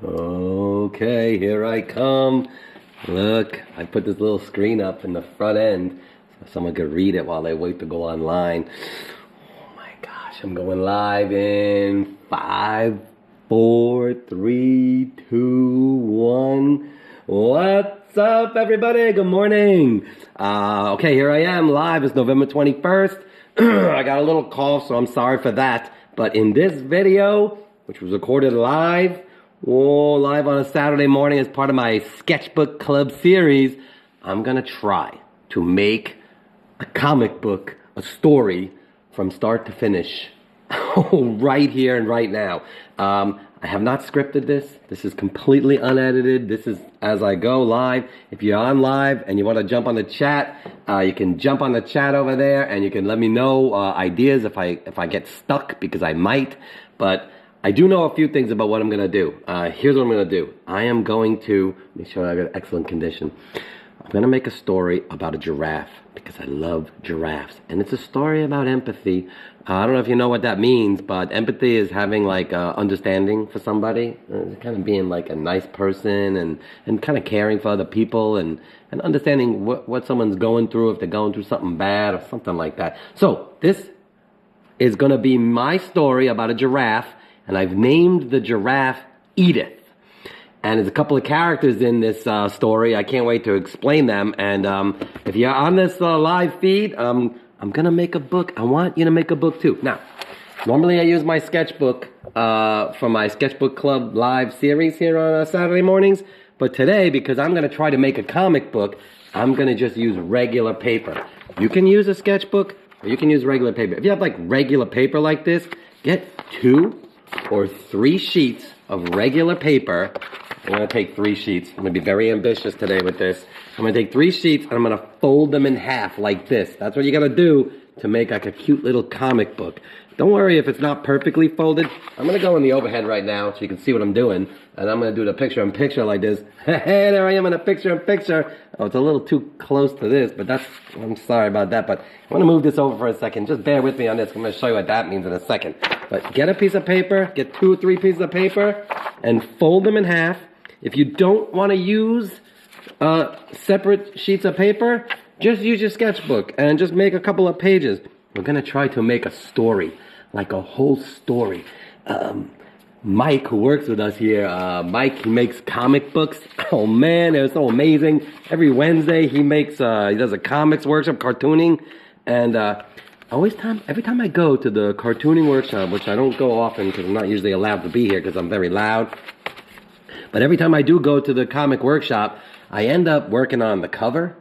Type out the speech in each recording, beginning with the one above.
Okay, here I come. Look, I put this little screen up in the front end so someone could read it while they wait to go online. Oh my gosh, I'm going live in 5, 4, 3, 2, 1. What's up, everybody? Good morning. Okay, here I am live. It's November 21st. I got a little cough, so I'm sorry for that. But in this video, which was recorded live on a Saturday morning as part of my Sketchbook Club series, I'm going to try to make a comic book, a story from start to finish, right here and right now. I have not scripted this. This is completely unedited. This is as I go live. If you're on live and you want to jump on the chat, you can jump on the chat over there and you can let me know ideas if I get stuck, because I might. But I do know a few things about what I'm going to do. Here's what I'm going to do. I am going to make sure I got excellent condition. I'm going to make a story about a giraffe because I love giraffes. And it's a story about empathy. I don't know if you know what that means, but empathy is having like understanding for somebody. Kind of being like a nice person and kind of caring for other people and understanding what someone's going through, if they're going through something bad or something like that. So this is going to be my story about a giraffe. And I've named the giraffe Edith. And there's a couple of characters in this story. I can't wait to explain them. And if you're on this live feed, I'm going to make a book. I want you to make a book too. Now, normally I use my sketchbook for my Sketchbook Club live series here on Saturday mornings. But today, because I'm going to try to make a comic book, I'm going to just use regular paper. You can use a sketchbook or you can use regular paper. If you have like regular paper like this, get 2 or 3 sheets of regular paper. I'm going to take 3 sheets. I'm going to be very ambitious today with this. I'm going to take 3 sheets and I'm going to fold them in half like this. That's what you got to do to make like a cute little comic book. Don't worry if it's not perfectly folded. I'm going to go in the overhead right now so you can see what I'm doing. And I'm going to do the picture-in-picture like this. Hey, there I am in a picture-in-picture. Oh, it's a little too close to this, but I'm sorry about that. But I want to move this over for a second. Just bear with me on this. I'm going to show you what that means in a second. But get a piece of paper, get 2 or 3 pieces of paper, and fold them in half. If you don't want to use separate sheets of paper, just use your sketchbook and just make a couple of pages. We're going to try to make a story, like a whole story. Mike, who works with us here, Mike, he makes comic books. Oh man, they're so amazing. Every Wednesday he does a comics workshop, cartooning, and every time I go to the cartooning workshop, which I don't go often because I'm not usually allowed to be here because I'm very loud, but every time I do go to the comic workshop, I end up working on the cover.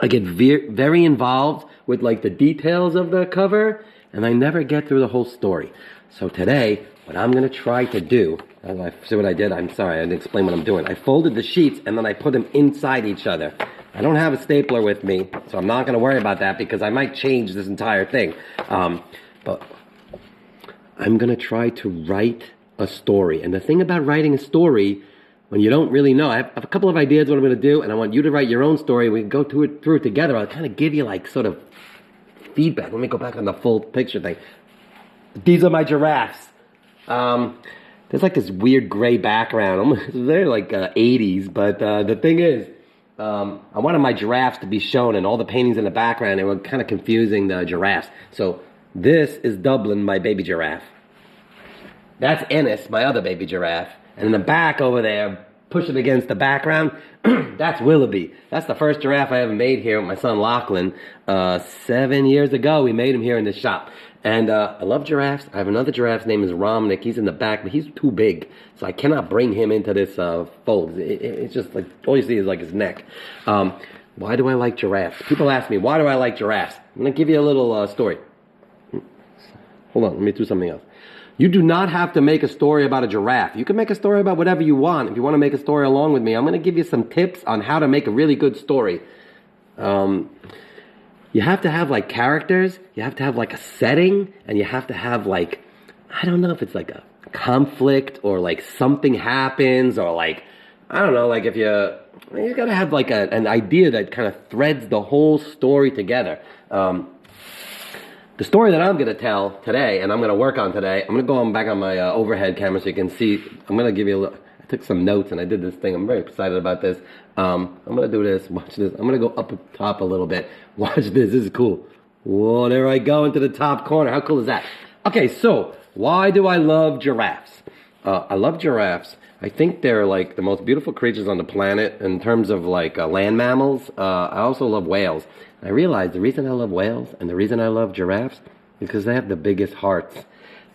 I get very involved with like the details of the cover, and I never get through the whole story. So today, what I'm going to try to do, see what I did? I'm sorry, I didn't explain what I'm doing. I folded the sheets and then I put them inside each other. I don't have a stapler with me, so I'm not going to worry about that because I might change this entire thing. But I'm going to try to write a story. And the thing about writing a story, when you don't really know, I have a couple of ideas what I'm going to do, and I want you to write your own story. We can go through it together. I'll kind of give you like sort of feedback. Let me go back on the full picture thing. These are my giraffes. There's like this weird gray background. They're like 80s, but the thing is, I wanted my giraffes to be shown, and all the paintings in the background, they were kind of confusing the giraffes. So this is Dublin, my baby giraffe. That's Ennis, my other baby giraffe. And in the back over there, pushing against the background, that's Willoughby. That's the first giraffe I ever made here with my son Lachlan. 7 years ago, we made him here in this shop. And I love giraffes. I have another giraffe. His name is Romnick. He's in the back, but he's too big. So I cannot bring him into this fold. It's just like, all you see is like his neck. Why do I like giraffes? People ask me, why do I like giraffes? I'm going to give you a little story. Hold on, let me do something else. You do not have to make a story about a giraffe. You can make a story about whatever you want. If you want to make a story along with me, I'm going to give you some tips on how to make a really good story. You have to have like characters, you have to have like a setting, and you have to have like, I don't know if it's like a conflict or like something happens or like, I don't know, like if you got to have like an idea that kind of threads the whole story together. The story that I'm going to tell today, and I'm going to work on today, I'm going to go on back on my overhead camera so you can see. I'm going to give you I took some notes and I did this thing. I'm very excited about this. I'm going to do this. Watch this. I'm going to go up top a little bit. Watch this. This is cool. Whoa, there I go into the top corner. How cool is that? Okay, so why do I love giraffes? I love giraffes. I think they're like the most beautiful creatures on the planet in terms of like land mammals. I also love whales. I realize the reason I love whales and the reason I love giraffes is because they have the biggest hearts.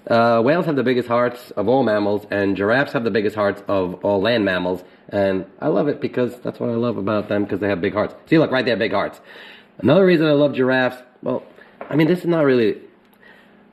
Whales have the biggest hearts of all mammals, and giraffes have the biggest hearts of all land mammals. And I love it because that's what I love about them, because they have big hearts. See, look, right there, big hearts. Another reason I love giraffes, well, I mean, this is not really...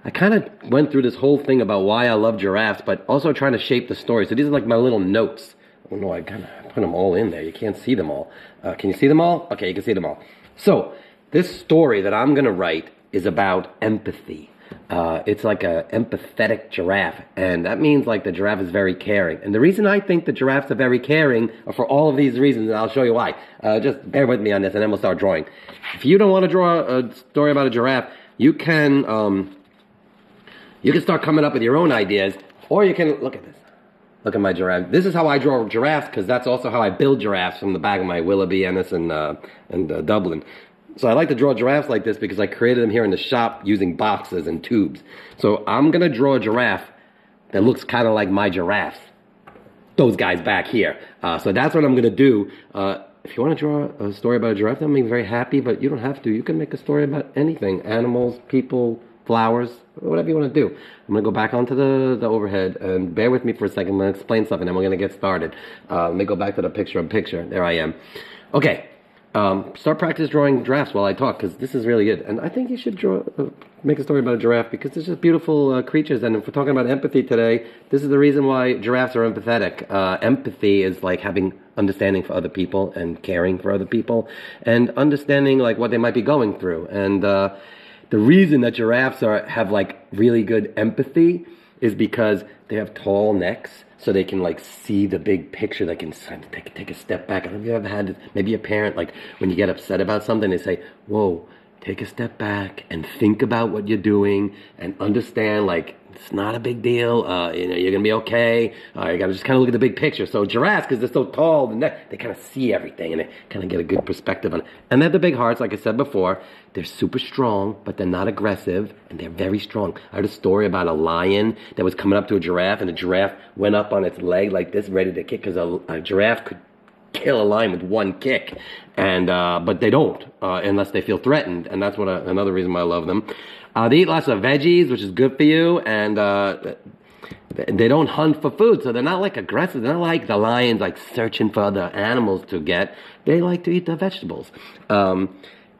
I kind of went through this whole thing about why I love giraffes, but also trying to shape the story. So these are like my little notes. Oh no, I kind of put them all in there. You can't see them all. Can you see them all? Okay, you can see them all. So this story that I'm going to write is about empathy. It's like an empathetic giraffe, and that means like the giraffe is very caring. And the reason I think the giraffes are very caring are for all of these reasons, and I'll show you why. Just bear with me on this, and then we'll start drawing. If you don't want to draw a story about a giraffe, you can start coming up with your own ideas, or you can, look at this. Look at my giraffe. This is how I draw giraffes, because that's also how I build giraffes from the back of my Willoughby, Ennis, and Dublin. So I like to draw giraffes like this because I created them here in the shop using boxes and tubes. So I'm going to draw a giraffe that looks kind of like my giraffes. Those guys back here. So that's what I'm going to do. If you want to draw a story about a giraffe, that makes me very happy, but you don't have to. You can make a story about anything. Animals, people, flowers, whatever you want to do. I'm going to go back onto the overhead, and bear with me for a second. I'm going to explain something, and we're going to get started. Let me go back to the picture. There I am. Okay. Start practice drawing giraffes while I talk, because this is really good. And I think you should make a story about a giraffe, because they're just beautiful creatures. And if we're talking about empathy today, this is the reason why giraffes are empathetic. Empathy is like having understanding for other people and caring for other people and understanding like what they might be going through. And the reason that giraffes have like really good empathy is because they have tall necks, so they can like see the big picture. They can take a step back. I don't know if you ever had this. Maybe a parent, like when you get upset about something, they say, whoa, take a step back and think about what you're doing and understand like it's not a big deal. You're gonna be okay. You gotta just kind of look at the big picture. So giraffes, because they're so tall, they kind of see everything and they kind of get a good perspective on it. And they have the big hearts, like I said before. They're super strong, but they're not aggressive, and they're very strong. I heard a story about a lion that was coming up to a giraffe, and the giraffe went up on its leg like this, ready to kick, because a giraffe could kill a lion with one kick, and but they don't unless they feel threatened, and that's another reason why I love them. They eat lots of veggies, which is good for you, and they don't hunt for food, so they're not like aggressive. They're not like the lions, like searching for other animals to get. They like to eat the vegetables.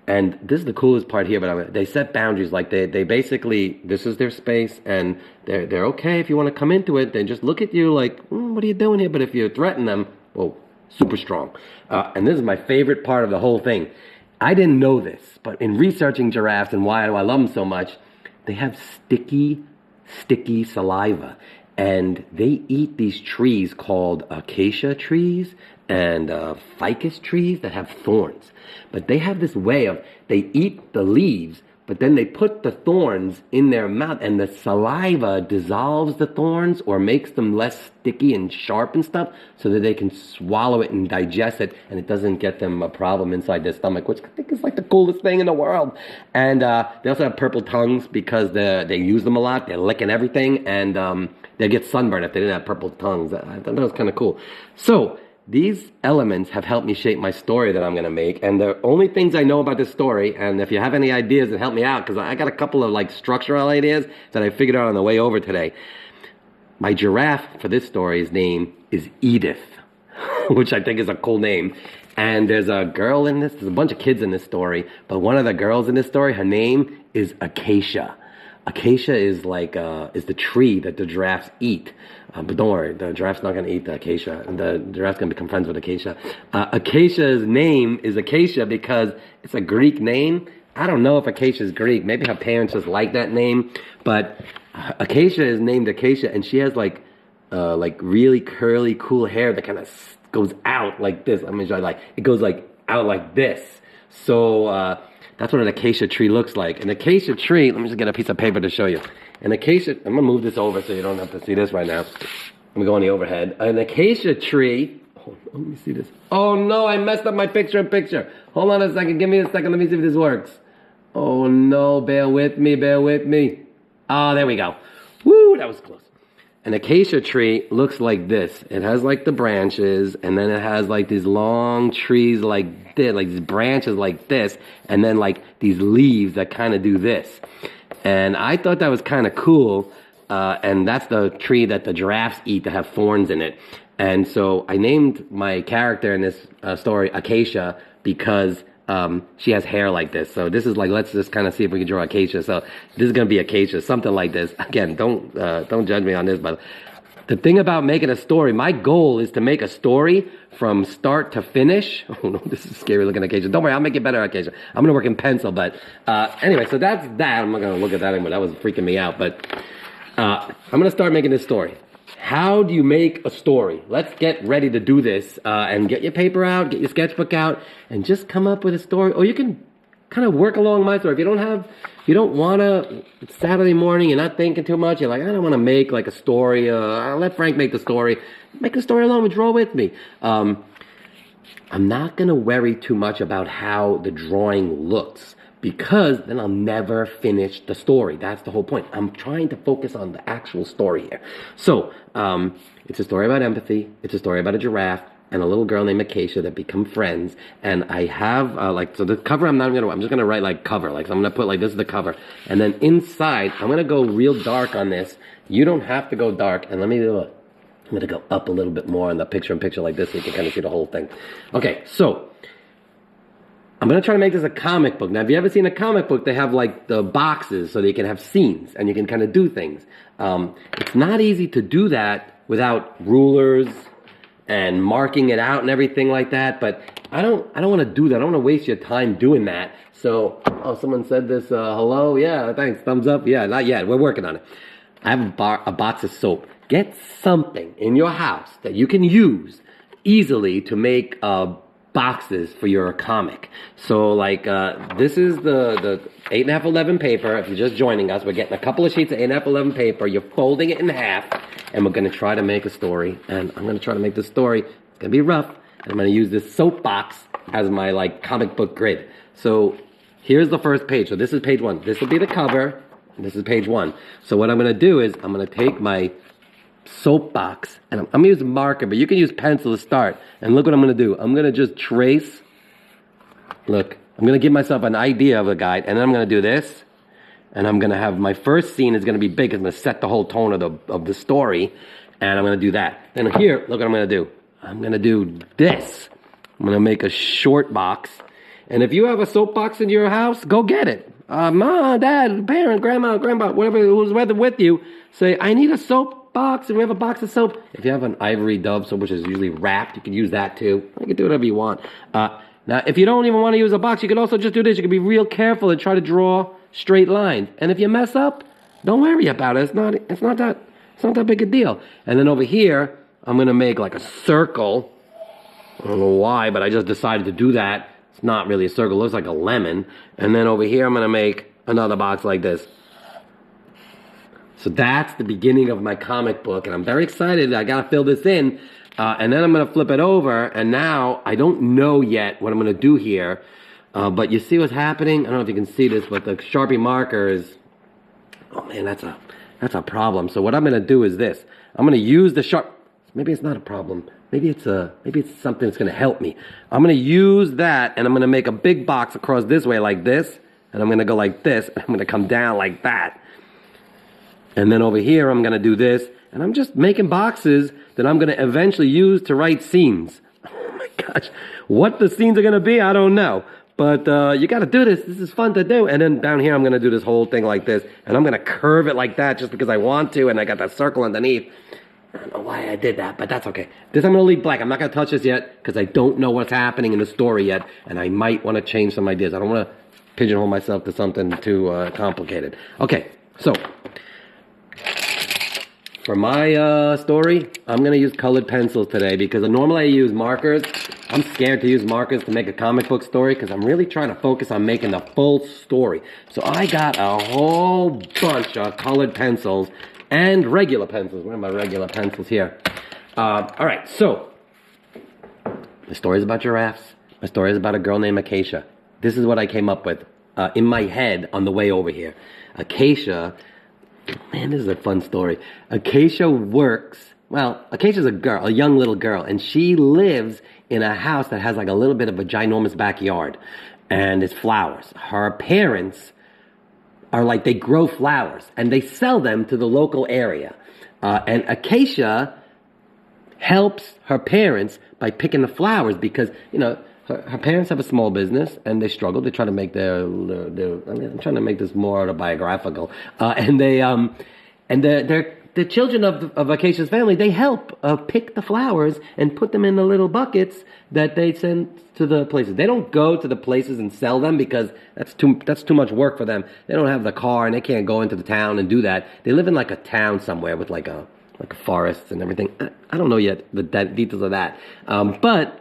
And this is the coolest part here, but they set boundaries. Like they basically, this is their space, and they're okay if you want to come into it. They just look at you like, what are you doing here? But if you threaten them, well, super strong. And this is my favorite part of the whole thing. I didn't know this, but in researching giraffes and why do I love them so much, they have sticky saliva. And they eat these trees called acacia trees and ficus trees that have thorns. But they have this way of, they eat the leaves, but then they put the thorns in their mouth, and the saliva dissolves the thorns or makes them less sticky and sharp and stuff, so that they can swallow it and digest it, and it doesn't get them a problem inside their stomach, which I think is like the coolest thing in the world. And they also have purple tongues because they use them a lot. They're licking everything, and they get sunburned if they didn't have purple tongues. I thought that was kind of cool. So these elements have helped me shape my story that I'm going to make, and the only things I know about this story, and if you have any ideas, then help me out, because I got a couple of like structural ideas that I figured out on the way over today. My giraffe for this story's name is Edith, which I think is a cool name. And there's a girl in this, there's a bunch of kids in this story, but one of the girls in this story, her name is Acacia. Acacia is like is the tree that the giraffes eat. But don't worry, the giraffe's not going to eat the acacia. The giraffe's going to become friends with Acacia. Acacia's name is Acacia because it's a Greek name. I don't know if Acacia is Greek. Maybe her parents just like that name. But Acacia is named Acacia, and she has like really curly, cool hair that kind of goes out like this. I mean, like it goes like out like this. So that's what an acacia tree looks like. An acacia tree, let me just get a piece of paper to show you. An acacia, I'm gonna move this over so you don't have to see this right now. I'm gonna go on the overhead. An acacia tree, oh, let me see this. Oh no, I messed up my picture-in-picture. Hold on a second, give me a second, let me see if this works. Oh no, bear with me, bear with me. Ah, there we go. Woo, that was close. An acacia tree looks like this. It has like the branches, and then it has like these long trees like this, like these branches like this, and then like these leaves that kind of do this. And I thought that was kind of cool, and that's the tree that the giraffes eat that have thorns in it. And so I named my character in this story Acacia because she has hair like this. So this is like, let's just kind of see if we can draw Acacia. So this is going to be Acacia, something like this. Again, don't judge me on this, but the thing about making a story, my goal is to make a story from start to finish. Oh no, this is scary looking Acacia. Don't worry, I'll make it better, Acacia. I'm going to work in pencil, but anyway, so that's that. I'm not going to look at that anymore. That was freaking me out, but I'm going to start making this story. How do you make a story? Let's get ready to do this and get your paper out, get your sketchbook out, and just come up with a story. Or you can kind of work along my story. If you don't want to, it's Saturday morning, you're not thinking too much, you're like, I don't want to make like a story, I'll let Frank make the story. Make the story alone and draw with me. I'm not going to worry too much about how the drawing looks, because then I'll never finish the story. That's the whole point. I'm trying to focus on the actual story here. So, it's a story about empathy. It's a story about a giraffe and a little girl named Acacia that become friends. And I have, so the cover I'm just going to write like cover. Like, so I'm going to put like, this is the cover. And then inside, I'm going to go real dark on this. You don't have to go dark. And let me do it. I'm going to go up a little bit more on the picture-in-picture like this so you can kind of see the whole thing. Okay, so I'm going to try to make this a comic book. Now, if you ever seen a comic book, they have like the boxes so they can have scenes and you can kind of do things. It's not easy to do that without rulers and marking it out and everything like that, but I don't want to do that. I don't want to waste your time doing that. So, oh, someone said this, hello, yeah, thanks, thumbs up, yeah, not yet, we're working on it. I have a box of soap. Get something in your house that you can use easily to make boxes for your comic. So like this is the 8.5-11 paper. If you're just joining us, we're getting a couple of sheets of 8.5-11 paper. You're folding it in half, and we're going to try to make a story. And I'm going to try to make the story. It's going to be rough. And I'm going to use this soap box as my like comic book grid. So here's the first page. So this is page 1. This will be the cover. And this is page 1. So what I'm going to do is I'm going to take my soap box, and I'm going to use a marker, but you can use pencil to start. And look what I'm going to do. I'm going to just trace. Look, I'm going to give myself an idea of a guide, and then I'm going to do this, and I'm going to have my first scene is going to be big. It's going to set the whole tone of the story, and I'm going to do that. Then here, look what I'm going to do. I'm going to do this. I'm going to make a short box, and if you have a soap box in your house, go get it. Mom, Dad, parent, grandma, whatever, who's with you, say, I need a soap box, and we have a box of soap. If you have an ivory Dove soap, which is usually wrapped, you can use that too. You can do whatever you want. Now, if you don't even want to use a box, you can also just do this. You can be real careful and try to draw straight lines. And if you mess up, don't worry about it. It's not that big a deal. And then over here, I'm gonna make like a circle. I don't know why, but I just decided to do that. It's not really a circle. It looks like a lemon. And then over here, I'm gonna make another box like this. So that's the beginning of my comic book, and I'm very excited. I gotta fill this in, and then I'm gonna flip it over, and now I don't know yet what I'm gonna do here, but you see what's happening? I don't know if you can see this, but the Sharpie marker is, oh man, that's a problem. So what I'm gonna do is this. I'm gonna use the maybe it's not a problem. Maybe it's something that's gonna help me. I'm gonna use that, and I'm gonna make a big box across this way like this, and I'm gonna go like this, and I'm gonna come down like that. And then over here, I'm going to do this. And I'm just making boxes that I'm going to eventually use to write scenes. Oh my gosh. What the scenes are going to be, I don't know. But you got to do this. This is fun to do. And then down here, I'm going to do this whole thing like this. And I'm going to curve it like that just because I want to. And I got that circle underneath. I don't know why I did that, but that's okay. This I'm going to leave black. I'm not going to touch this yet because I don't know what's happening in the story yet. And I might want to change some ideas. I don't want to pigeonhole myself to something too complicated. Okay, so for my story, I'm going to use colored pencils today because normally I use markers, I'm scared to use markers to make a comic book story because I'm really trying to focus on making the full story. So I got a whole bunch of colored pencils and regular pencils. Where are my regular pencils here? All right, so the story is about giraffes. My story is about a girl named Acacia. This is what I came up with in my head on the way over here. Acacia, man, this is a fun story. Acacia's a girl, a young little girl, and she lives in a house that has like a little bit of a ginormous backyard, and it's flowers. Her parents are like, they grow flowers, and they sell them to the local area. And Acacia helps her parents by picking the flowers because, you know, her parents have a small business and they struggle. They try to make I'm trying to make this more autobiographical. The children of Acacia's family, they help pick the flowers and put them in the little buckets that they send to the places. They don't go to the places and sell them because that's too much work for them. They don't have the car and they can't go into the town and do that. They live in like a town somewhere with like a forest and everything. I don't know yet the details of that. But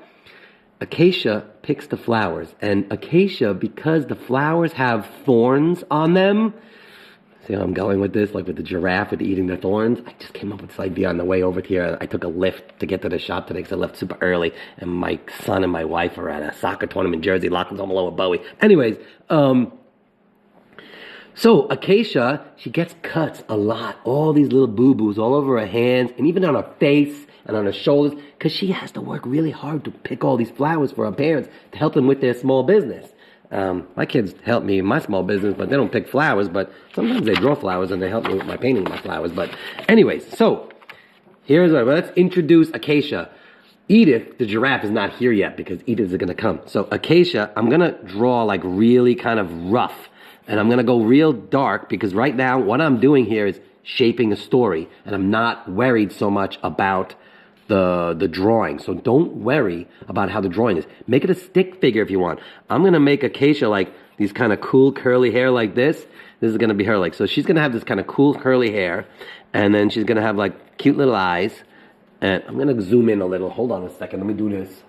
Acacia picks the flowers, and Acacia, because the flowers have thorns on them, see how I'm going with this, like with the giraffe with eating the thorns? I just came up with this idea on the way over here. I took a lift to get to the shop today because I left super early, and my son and my wife are at a soccer tournament in Jersey, Lockland's home alone with Bowie. Anyways, so Acacia, she gets cuts a lot, all these little boo-boos all over her hands, and even on her face, and on her shoulders, because she has to work really hard to pick all these flowers for her parents to help them with their small business. My kids help me in my small business, but they don't pick flowers, but sometimes they draw flowers and they help me with my painting of my flowers. But anyways, so let's introduce Acacia. Edith, the giraffe, is not here yet because Edith is going to come. So Acacia, I'm going to draw like really kind of rough, and I'm going to go real dark because right now what I'm doing here is shaping a story, and I'm not worried so much about the drawing. So don't worry about how the drawing is. Make it a stick figure if you want. I'm going to make Acacia like these kind of cool curly hair like this. This is going to be her like. So she's going to have this kind of cool curly hair, and then she's going to have like cute little eyes. And I'm going to zoom in a little. Hold on a second. Let me do this.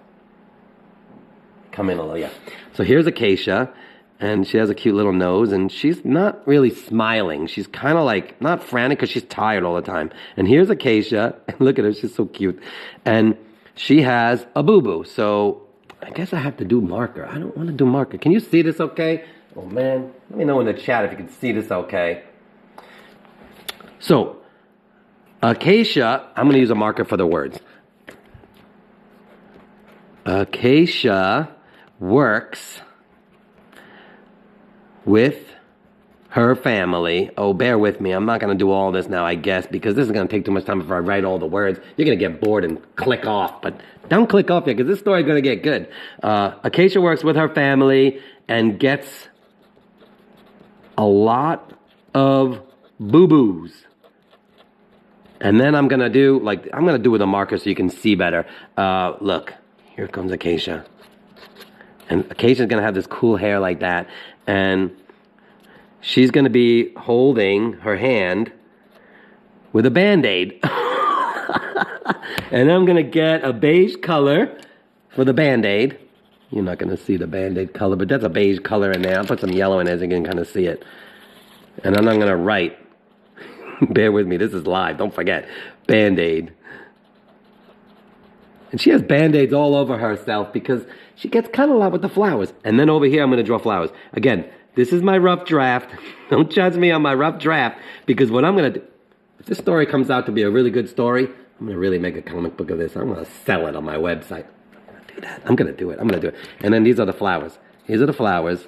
Come in a little, yeah. So here's Acacia. And she has a cute little nose, and she's not really smiling. She's kind of like, not frantic because she's tired all the time. And here's Acacia, and look at her, she's so cute. And she has a boo-boo, so I guess I have to do marker. I don't want to do marker. Can you see this okay? Oh man, let me know in the chat if you can see this okay. So, Acacia, I'm going to use a marker for the words. Acacia works with her family. Oh, bear with me. I'm not going to do all this now, I guess, because this is going to take too much time before I write all the words. You're going to get bored and click off, but don't click off yet because this story is going to get good. Acacia works with her family and gets a lot of boo-boos. And then I'm going to do with a marker so you can see better. Look, here comes Acacia. And Acacia's going to have this cool hair like that. And she's going to be holding her hand with a Band-Aid. And I'm going to get a beige color for the Band-Aid. You're not going to see the Band-Aid color, but that's a beige color in there. I'll put some yellow in there so you can kind of see it. And then I'm going to write. Bear with me, this is live, don't forget. Band-Aid. And she has Band-Aids all over herself because she gets kind of a lot with the flowers. And then over here, I'm going to draw flowers. Again, this is my rough draft. Don't judge me on my rough draft because what I'm going to do, if this story comes out to be a really good story, I'm going to really make a comic book of this. I'm going to sell it on my website. I'm going to do that. I'm going to do it. And then these are the flowers. These are the flowers.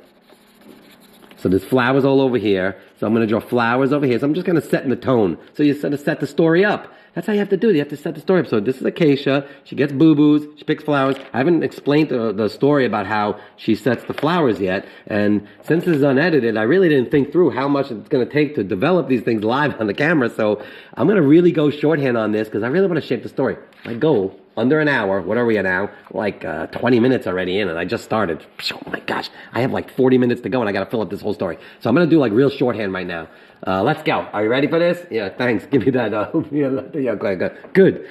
So there's flowers all over here. So I'm going to draw flowers over here. So I'm just going to set in the tone. So you sort of set the story up. That's how you have to do it. You have to set the story up. So this is Acacia. She gets boo-boos. She picks flowers. I haven't explained the story about how she sets the flowers yet. And since this is unedited, I really didn't think through how much it's going to take to develop these things live on the camera. So I'm going to really go shorthand on this because I really want to shape the story. My goal, under an hour. What are we at now? Like 20 minutes already in, and I just started. Oh my gosh. I have like 40 minutes to go, and I got to fill up this whole story. So I'm going to do like real shorthand right now. Let's go. Are you ready for this? Yeah, thanks. Give me that. Yeah, good.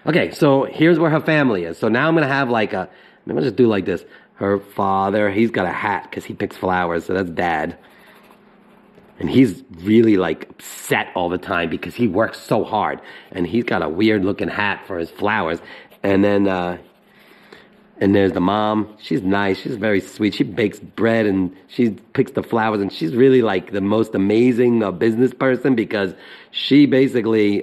Okay, so here's where her family is. So now I'm going to have like a, I'm going to just do like this. Her father, he's got a hat because he picks flowers, so that's dad. And he's really like upset all the time because he works so hard. And he's got a weird looking hat for his flowers. And then, and there's the mom. She's nice. She's very sweet. She bakes bread and she picks the flowers. And she's really like the most amazing business person because she basically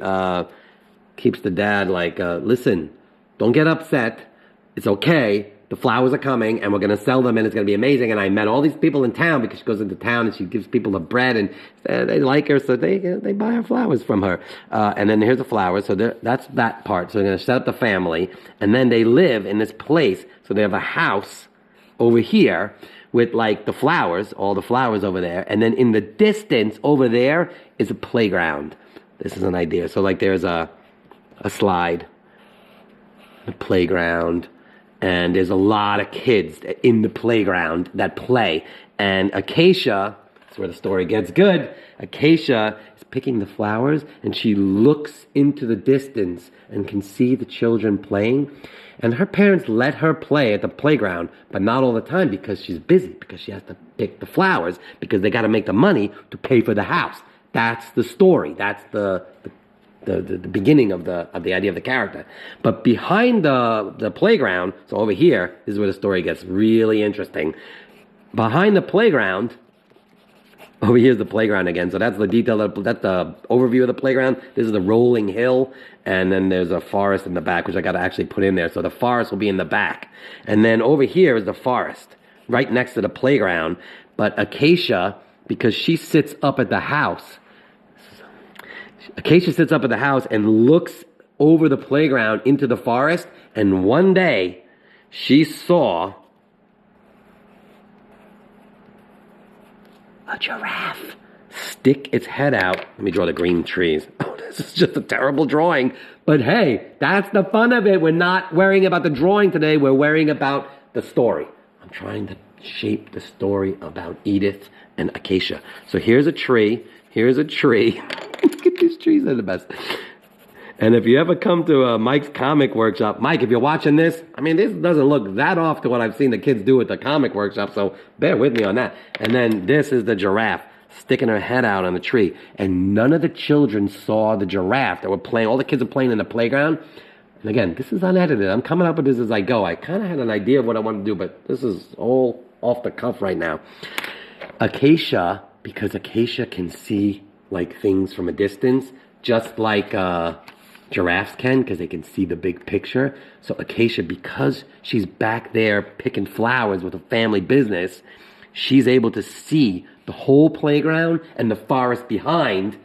keeps the dad like, listen, don't get upset. It's okay. The flowers are coming and we're going to sell them and it's going to be amazing. And I met all these people in town because she goes into town and she gives people the bread and they like her. So they buy her flowers from her. And then here's the flowers. So that's that part. So they're going to set up the family and then they live in this place. So they have a house over here with like the flowers, all the flowers over there. And then in the distance over there is a playground. This is an idea. So like there's a slide, a playground, and there's a lot of kids in the playground that play. And Acacia, that's where the story gets good, Acacia is picking the flowers, and she looks into the distance and can see the children playing. And her parents let her play at the playground, but not all the time because she's busy, because she has to pick the flowers, because they got to make the money to pay for the house. That's the story. That's the beginning of the idea of the character. But behind the playground, so over here, this is where the story gets really interesting. Behind the playground, over here's the playground again. So that's the detail, that's the overview of the playground. This is the rolling hill, and then there's a forest in the back, which I got to actually put in there. So the forest will be in the back. And then over here is the forest, right next to the playground. But Acacia, because she sits up at the house, Acacia sits up at the house and looks over the playground into the forest, and one day she saw a giraffe stick its head out. Let me draw the green trees. Oh, this is just a terrible drawing. But hey, that's the fun of it. We're not worrying about the drawing today. We're worrying about the story. I'm trying to shape the story about Edith and Acacia. So here's a tree. Here's a tree. Look at these trees, they're the best. And if you ever come to Mike's comic workshop, Mike, if you're watching this, I mean, this doesn't look that off to what I've seen the kids do at the comic workshop, so bear with me on that. And then this is the giraffe sticking her head out on the tree. And none of the children saw the giraffe that were playing. All the kids are playing in the playground. And again, this is unedited. I'm coming up with this as I go. I kind of had an idea of what I want to do, but this is all off the cuff right now. Acacia, because Acacia can see like things from a distance, just like giraffes can, because they can see the big picture. So Acacia, because she's back there picking flowers with a family business, she's able to see the whole playground and the forest behind,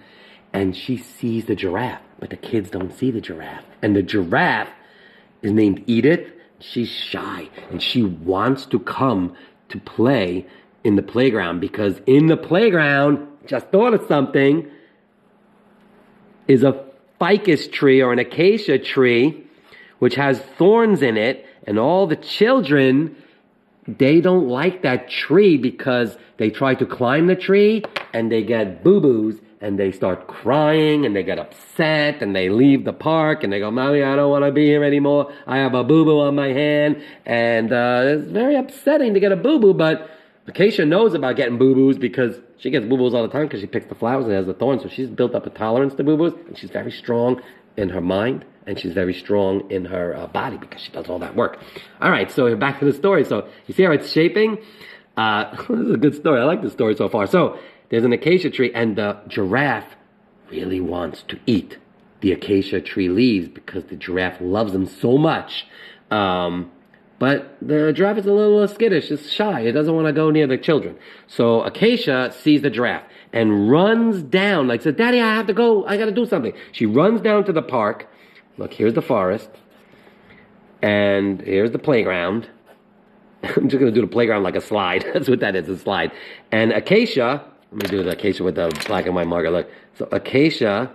and she sees the giraffe, but the kids don't see the giraffe. And the giraffe is named Edith. She's shy, and she wants to come to play in the playground, because in the playground, just thought of something, is a ficus tree or an acacia tree which has thorns in it, and all the children, they don't like that tree because they try to climb the tree and they get boo-boos and they start crying and they get upset and they leave the park and they go, Mommy, I don't want to be here anymore. I have a boo-boo on my hand. And it's very upsetting to get a boo-boo, but Acacia knows about getting boo-boos because she gets boo-boos all the time because she picks the flowers and has the thorns. So she's built up a tolerance to boo-boos, and she's very strong in her mind, and she's very strong in her body because she does all that work. All right, so back to the story. So you see how it's shaping? This is a good story. I like this story so far. So there's an acacia tree, and the giraffe really wants to eat the acacia tree leaves because the giraffe loves them so much. But the giraffe is a little skittish, it's shy. It doesn't want to go near the children. So Acacia sees the giraffe and runs down, like says, Daddy, I have to go. I got to do something. She runs down to the park. Look, here's the forest. And here's the playground. I'm just going to do the playground like a slide. That's what that is, a slide. And Acacia, let me do the Acacia with the black and white marker. Look. So Acacia,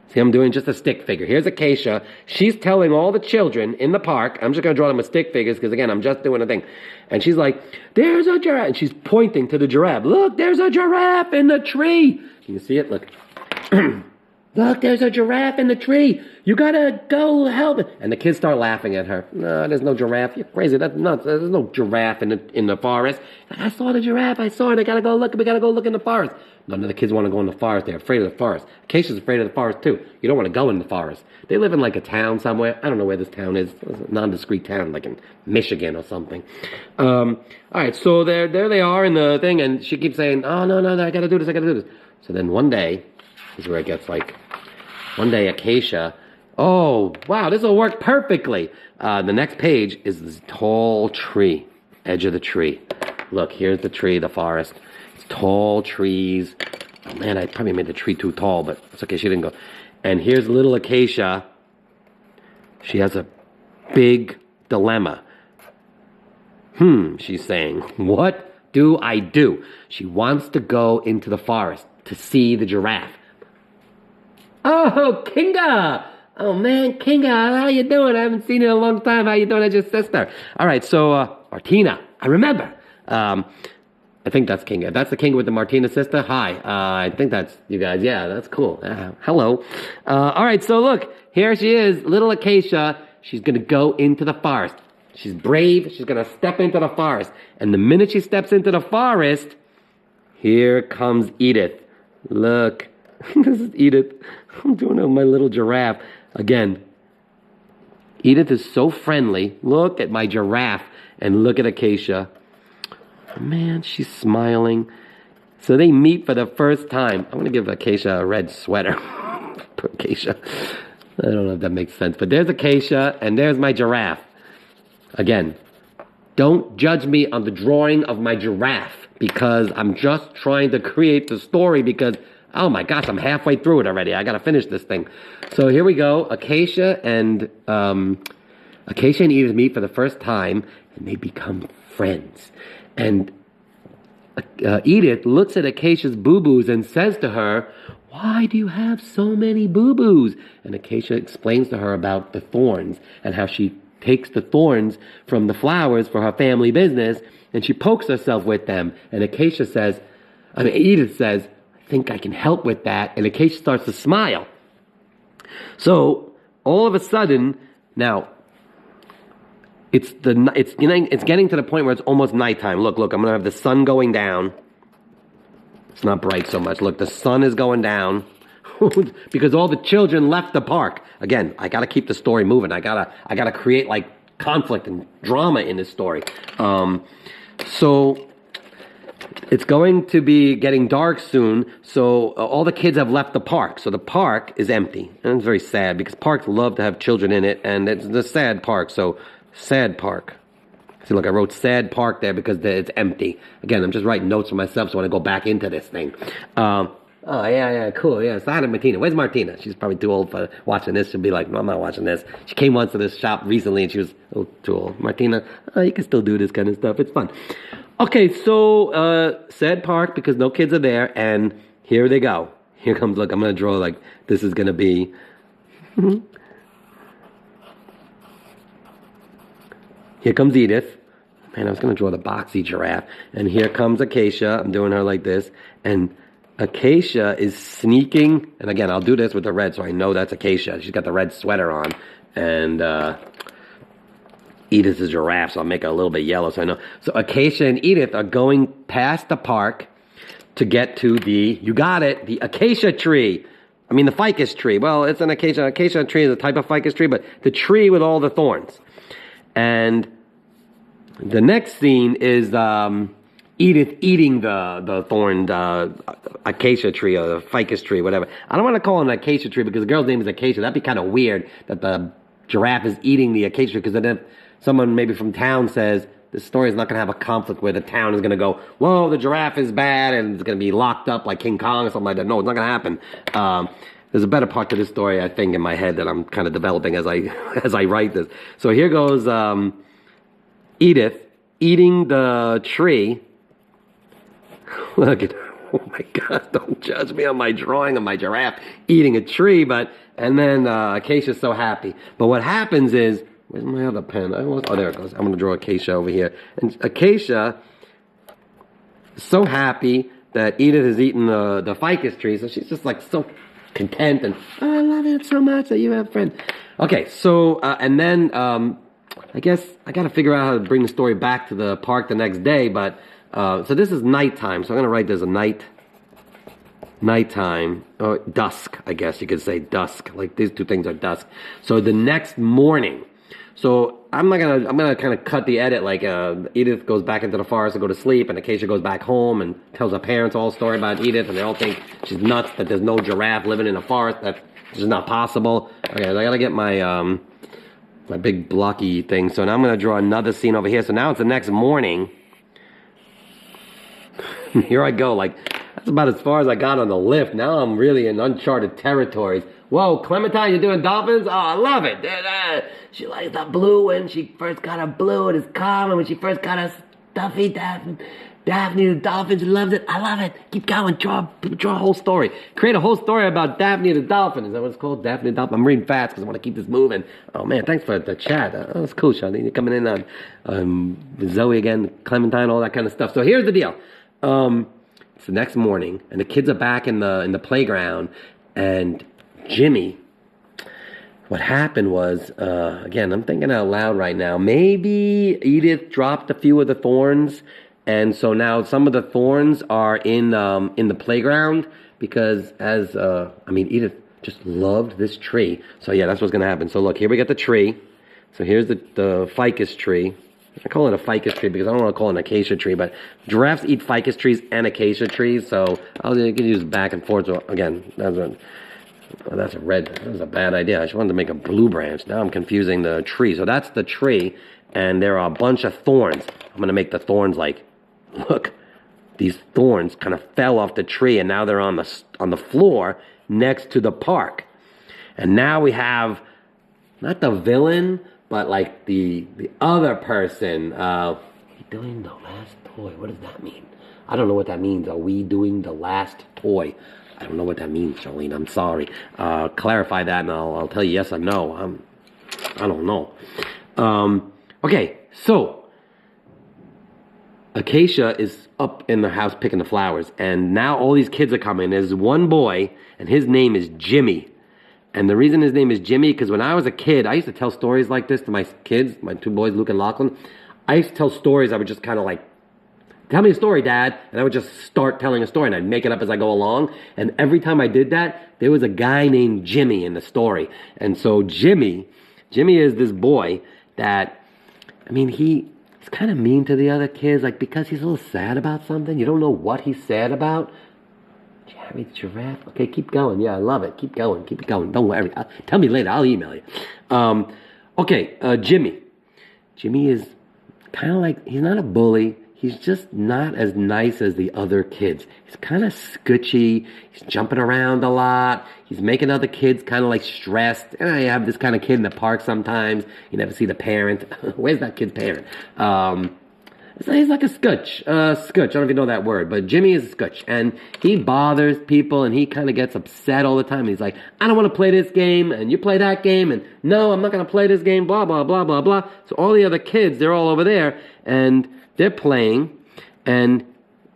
see, I'm doing just a stick figure. Here's Acacia. She's telling all the children in the park, I'm just going to draw them with stick figures because, again, I'm just doing a thing. And she's like, there's a giraffe. And she's pointing to the giraffe. Look, there's a giraffe in the tree. Can you see it? Look. Look, there's a giraffe in the tree. You gotta go help it. And the kids start laughing at her. No, there's no giraffe. You're crazy. That's nuts. There's no giraffe in the forest. I saw the giraffe. I saw it. I gotta go look. We gotta go look in the forest. None of the kids want to go in the forest. They're afraid of the forest. Acacia's afraid of the forest too. You don't want to go in the forest. They live in like a town somewhere. I don't know where this town is. It's a nondescript town, like in Michigan or something. All right, so there they are in the thing, and she keeps saying, "Oh no, I gotta do this. So then one day, this is where it gets like, one day Acacia, oh wow, this will work perfectly. The next page is this tall tree, edge of the tree. Look, here's the tree, the forest. It's tall trees. Oh man, I probably made the tree too tall, but it's okay, she didn't go. And here's little Acacia. She has a big dilemma. She's saying, what do I do? She wants to go into the forest to see the giraffe. Oh, Kinga! Oh man, Kinga, how you doing? I haven't seen you in a long time. How you doing? That's your sister. All right, so Martina, I remember. I think that's Kinga. That's the Kinga with the Martina sister. Hi, I think that's you guys. Yeah, that's cool. Hello. All right, so look, here she is, little Acacia. She's gonna go into the forest. She's brave. She's gonna step into the forest. And the minute she steps into the forest, here comes Edith. Look, this is Edith. I'm doing it with my little giraffe. Again, Edith is so friendly. Look at my giraffe and look at Acacia. Man, she's smiling. So they meet for the first time. I'm going to give Acacia a red sweater. Poor Acacia. I don't know if that makes sense. But there's Acacia and there's my giraffe. Again, don't judge me on the drawing of my giraffe because I'm just trying to create the story because, oh my gosh, I'm halfway through it already. I got to finish this thing. So here we go. Acacia and Edith meet for the first time and they become friends. And Edith looks at Acacia's boo-boos and says to her, why do you have so many boo-boos? And Acacia explains to her about the thorns and how she takes the thorns from the flowers for her family business and she pokes herself with them. And Edith says, I think I can help with that. And Acacia starts to smile. So all of a sudden, now, it's getting to the point where it's almost nighttime. Look, I'm going to have the sun going down. It's not bright so much. Look, the sun is going down because all the children left the park. Again, I got to keep the story moving. I got to create like conflict and drama in this story. So it's going to be getting dark soon. So all the kids have left the park. So the park is empty. And it's very sad because parks love to have children in it. And it's the sad park. So sad park. See, look, I wrote sad park there because it's empty. Again, I'm just writing notes for myself so when I go back into this thing. Oh, yeah, cool, yeah. So I had Martina. Where's Martina? She's probably too old for watching this. She'll be like, no, I'm not watching this. She came once to this shop recently and she was too old. Martina, you can still do this kind of stuff. It's fun. Okay, so sad park because no kids are there and here they go. Here comes, look, I'm going to draw like this is going to be... Here comes Edith. Man, I was going to draw the boxy giraffe. And here comes Acacia. I'm doing her like this. And Acacia is sneaking. And again, I'll do this with the red so I know that's Acacia. She's got the red sweater on. And Edith is a giraffe, so I'll make it a little bit yellow so I know. So Acacia and Edith are going past the park to get to the, you got it, the acacia tree. I mean the ficus tree. Well, it's an acacia. Acacia tree is a type of ficus tree, but the tree with all the thorns. And the next scene is Edith eating the thorned acacia tree or the ficus tree, whatever. I don't want to call it an acacia tree because the girl's name is Acacia. That'd be kind of weird that the giraffe is eating the acacia tree because then if someone maybe from town says this story is not going to have a conflict where the town is going to go, whoa, the giraffe is bad and it's going to be locked up like King Kong or something like that. No, it's not going to happen. There's a better part to this story, I think, in my head that I'm kind of developing as I write this. So here goes Edith eating the tree. Look at, oh my God, don't judge me on my drawing of my giraffe eating a tree, and then Acacia's so happy. But what happens is, where's my other pen? Oh, there it goes. I'm going to draw Acacia over here. And Acacia is so happy that Edith has eaten the ficus tree, so she's just like so content, and oh, I love it so much that you have a friend. Okay, so, and then I guess I got to figure out how to bring the story back to the park the next day, but, so this is nighttime, so I'm going to write there's a nighttime, or dusk, I guess you could say dusk, like these two things are dusk. So the next morning, so I'm gonna kind of cut the edit, like Edith goes back into the forest to go to sleep, and Acacia goes back home and tells her parents all a story about Edith, and they all think she's nuts, that there's no giraffe living in a forest, that's just not possible. Okay, I gotta get my my big blocky thing, so now I'm gonna draw another scene over here. So now it's the next morning. Here I go, like, that's about as far as I got on the lift. Now I'm really in uncharted territories. Whoa, Clementine, you're doing dolphins? Oh, I love it. She likes the blue when she first got a blue. It is calm. And when she first got a stuffy Daphne the dolphin, she loves it. I love it. Keep going. Draw a whole story. Create a whole story about Daphne the dolphin. Is that what it's called? Daphne the dolphin. I'm reading fast because I want to keep this moving. Oh, man, thanks for the chat. Oh, that's cool, Sean. You're coming in on Zoe again, Clementine, all that kind of stuff. So here's the deal. It's the next morning, and the kids are back in the playground, and Jimmy, what happened was, again, I'm thinking out loud right now, maybe Edith dropped a few of the thorns, and so now some of the thorns are in the playground, because Edith just loved this tree. So yeah, that's what's going to happen. So look, here we got the tree. So here's the ficus tree. I call it a ficus tree because I don't want to call it an acacia tree, but giraffes eat ficus trees and acacia trees, so you can use back and forth. So again, that was a bad idea. I just wanted to make a blue branch. Now I'm confusing the tree. So that's the tree, and there are a bunch of thorns. I'm going to make the thorns like, look, these thorns kind of fell off the tree, and now they're on the floor next to the park. And now we have, not the villain, but like the other person. Doing the last toy. What does that mean? I don't know what that means. Are we doing the last toy? I don't know what that means, Charlene. I'm sorry. Clarify that, and I'll tell you yes or no. I don't know. Okay, so Acacia is up in the house picking the flowers, and now all these kids are coming. There's one boy, and his name is Jimmy. And the reason his name is Jimmy, because when I was a kid, I used to tell stories like this to my kids, my two boys, Luke and Lachlan. I used to tell stories. I would just kind of like, tell me a story, Dad. And I would just start telling a story, and I'd make it up as I go along. And every time I did that, there was a guy named Jimmy in the story. And so Jimmy is this boy that, he's kind of mean to the other kids, like because he's a little sad about something. You don't know what he's sad about. Jerry the giraffe. Okay, keep going. Yeah, I love it. Keep going. Keep it going. Don't worry. Tell me later. I'll email you. Jimmy. Jimmy is kind of like, he's not a bully. He's just not as nice as the other kids. He's kind of scutchy. He's jumping around a lot. He's making other kids kind of like stressed. And I have this kind of kid in the park sometimes. You never see the parent. Where's that kid's parent? He's like a scutch. I don't know if you know that word, but Jimmy is a scutch. And he bothers people, and he kind of gets upset all the time. He's like, I don't want to play this game, and you play that game, and no, I'm not going to play this game, blah, blah, blah, blah, blah. So all the other kids, they're all over there, and they're playing, and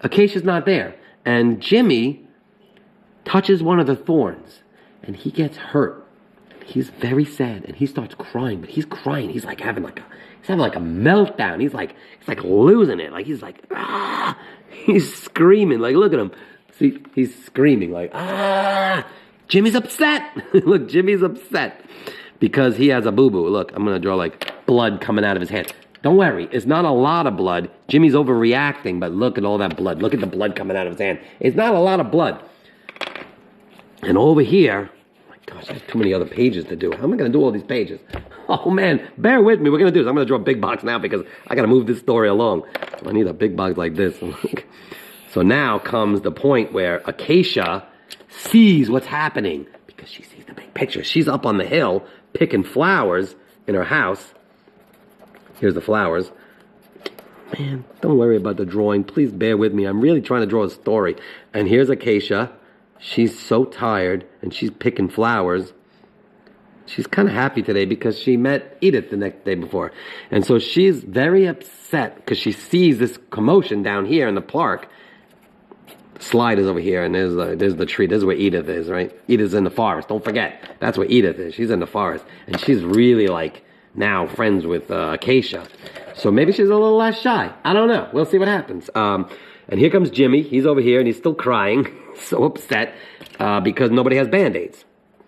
Acacia's not there. And Jimmy touches one of the thorns, and he gets hurt. He's very sad, and he starts crying, but he's crying. He's like having like a meltdown. He's like losing it. Like he's like, ah! He's screaming. Like, look at him. See, he's screaming like, ah! Jimmy's upset. Look, Jimmy's upset because he has a boo-boo. Look, I'm gonna draw like blood coming out of his hand. Don't worry, it's not a lot of blood. Jimmy's overreacting, but look at all that blood. Look at the blood coming out of his hand. It's not a lot of blood. And over here, oh my gosh, I have too many other pages to do. How am I going to do all these pages? Oh man, bear with me. We're going to do this. I'm going to draw a big box now because I got to move this story along. So I need a big box like this. So now comes the point where Acacia sees what's happening because she sees the big picture. She's up on the hill picking flowers in her house. Here's the flowers. Man, don't worry about the drawing. Please bear with me. I'm really trying to draw a story. And here's Acacia. She's so tired, and she's picking flowers. She's kind of happy today because she met Edith the next day before. And so she's very upset because she sees this commotion down here in the park. slide is over here, and there's the tree. This is where Edith is, right? Edith's in the forest. Don't forget. That's where Edith is. She's in the forest. And she's really, like, now friends with Acacia. So maybe she's a little less shy. I don't know. We'll see what happens. And here comes Jimmy. He's over here, and he's still crying. So upset because nobody has Band-Aids.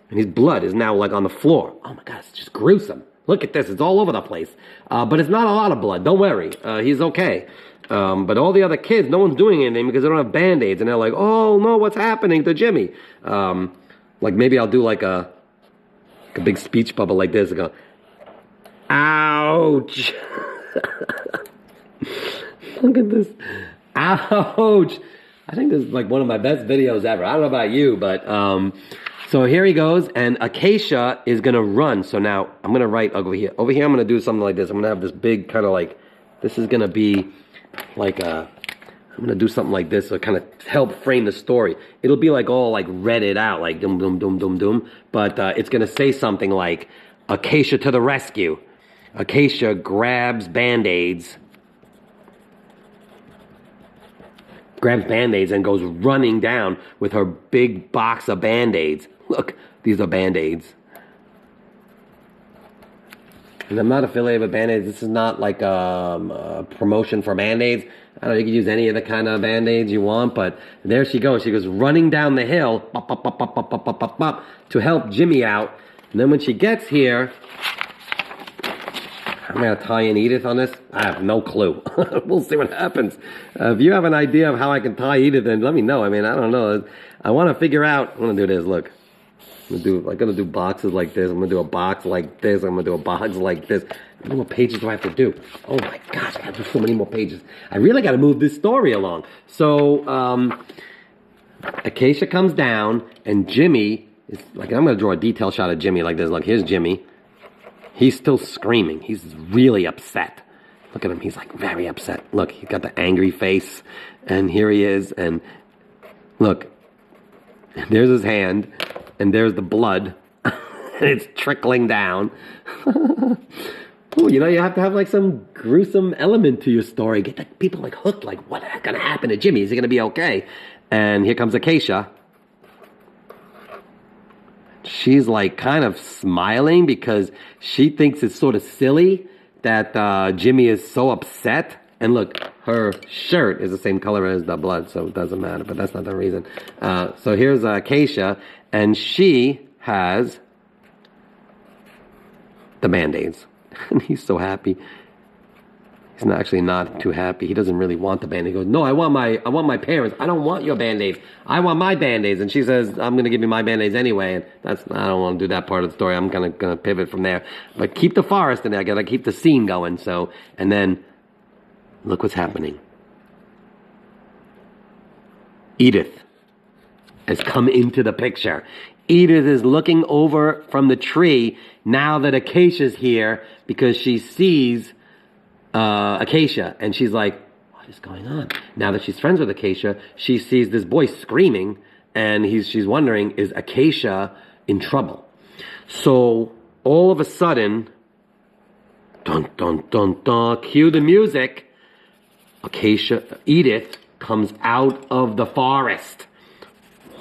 And his blood is now, like, on the floor. Oh, my God. It's just gruesome. Look at this. It's all over the place. But it's not a lot of blood. Don't worry. He's okay. But all the other kids, no one's doing anything because they don't have Band-Aids. And they're like, oh, no, what's happening to Jimmy? Like, maybe I'll do, like, a big speech bubble like this and go, ouch. Look at this. Ouch. I think this is, like, one of my best videos ever. I don't know about you, but... So here he goes, and Acacia is going to run. So now, I'm going to write over here. Over here, I'm going to do something like this. I'm going to have this big kind of like... This is going to be... like I'm gonna do something like this to kind of help frame the story. It'll be like all like redded out, like dum dum dum dum dum. But it's gonna say something like Acacia to the rescue. Acacia grabs Band-Aids. Grabs Band-Aids and goes running down with her big box of Band-Aids. Look, these are Band-Aids. And I'm not affiliated with Band-Aids. This is not like a promotion for Band-Aids. I don't know, you can use any of the kind of Band-Aids you want, but there she goes. She goes running down the hill bop, bop, bop, bop, bop, bop, bop, bop, to help Jimmy out. And then when she gets here, I'm going to tie in Edith on this. I have no clue. We'll see what happens. If you have an idea of how I can tie Edith in, let me know. I mean, I don't know. I want to figure out. I'm going to do this, look. I'm gonna do boxes like this. I'm gonna do a box like this. I'm gonna do a box like this. How many more pages do I have to do? Oh my gosh, I have to do so many more pages. I really gotta move this story along. So, Acacia comes down, and Jimmy is like, I'm gonna draw a detail shot of Jimmy like this. Look, here's Jimmy. He's still screaming. He's really upset. Look at him. He's like very upset. Look, he's got the angry face, and here he is. And look, there's his hand. And there's the blood. It's trickling down. Ooh, you know, you have to have like some gruesome element to your story. Get the people like hooked, like what's going to happen to Jimmy? Is he going to be okay? And here comes Acacia. She's like kind of smiling because she thinks it's sort of silly that Jimmy is so upset. And look, her shirt is the same color as the blood, so it doesn't matter, but that's not the reason. So here's Acacia, and she has the Band-Aids. And he's so happy. He's actually not too happy. He doesn't really want the Band-Aid. He goes, no, I want my parents. I don't want your Band-Aids. I want my Band-Aids. And she says, I'm going to give you my Band-Aids anyway. And I don't want to do that part of the story. I'm going to pivot from there. But keep the forest in there. I got to keep the scene going. So, and then... look what's happening. Edith has come into the picture. Edith is looking over from the tree now that Acacia's here because she sees Acacia. And she's like, what is going on? Now that she's friends with Acacia, she sees this boy screaming. And she's wondering, is Acacia in trouble? So all of a sudden, dun, dun, dun, dun, cue the music. Edith comes out of the forest.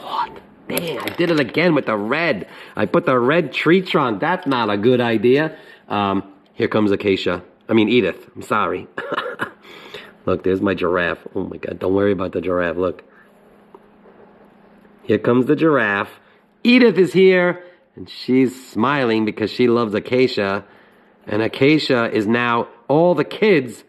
What? Dang, I did it again with the red. I put the red tree trunk. That's not a good idea. Here comes Edith. I'm sorry. Look, there's my giraffe. Oh my God, don't worry about the giraffe. Look. Here comes the giraffe. Edith is here, and she's smiling because she loves Acacia. And Acacia is now, all the kids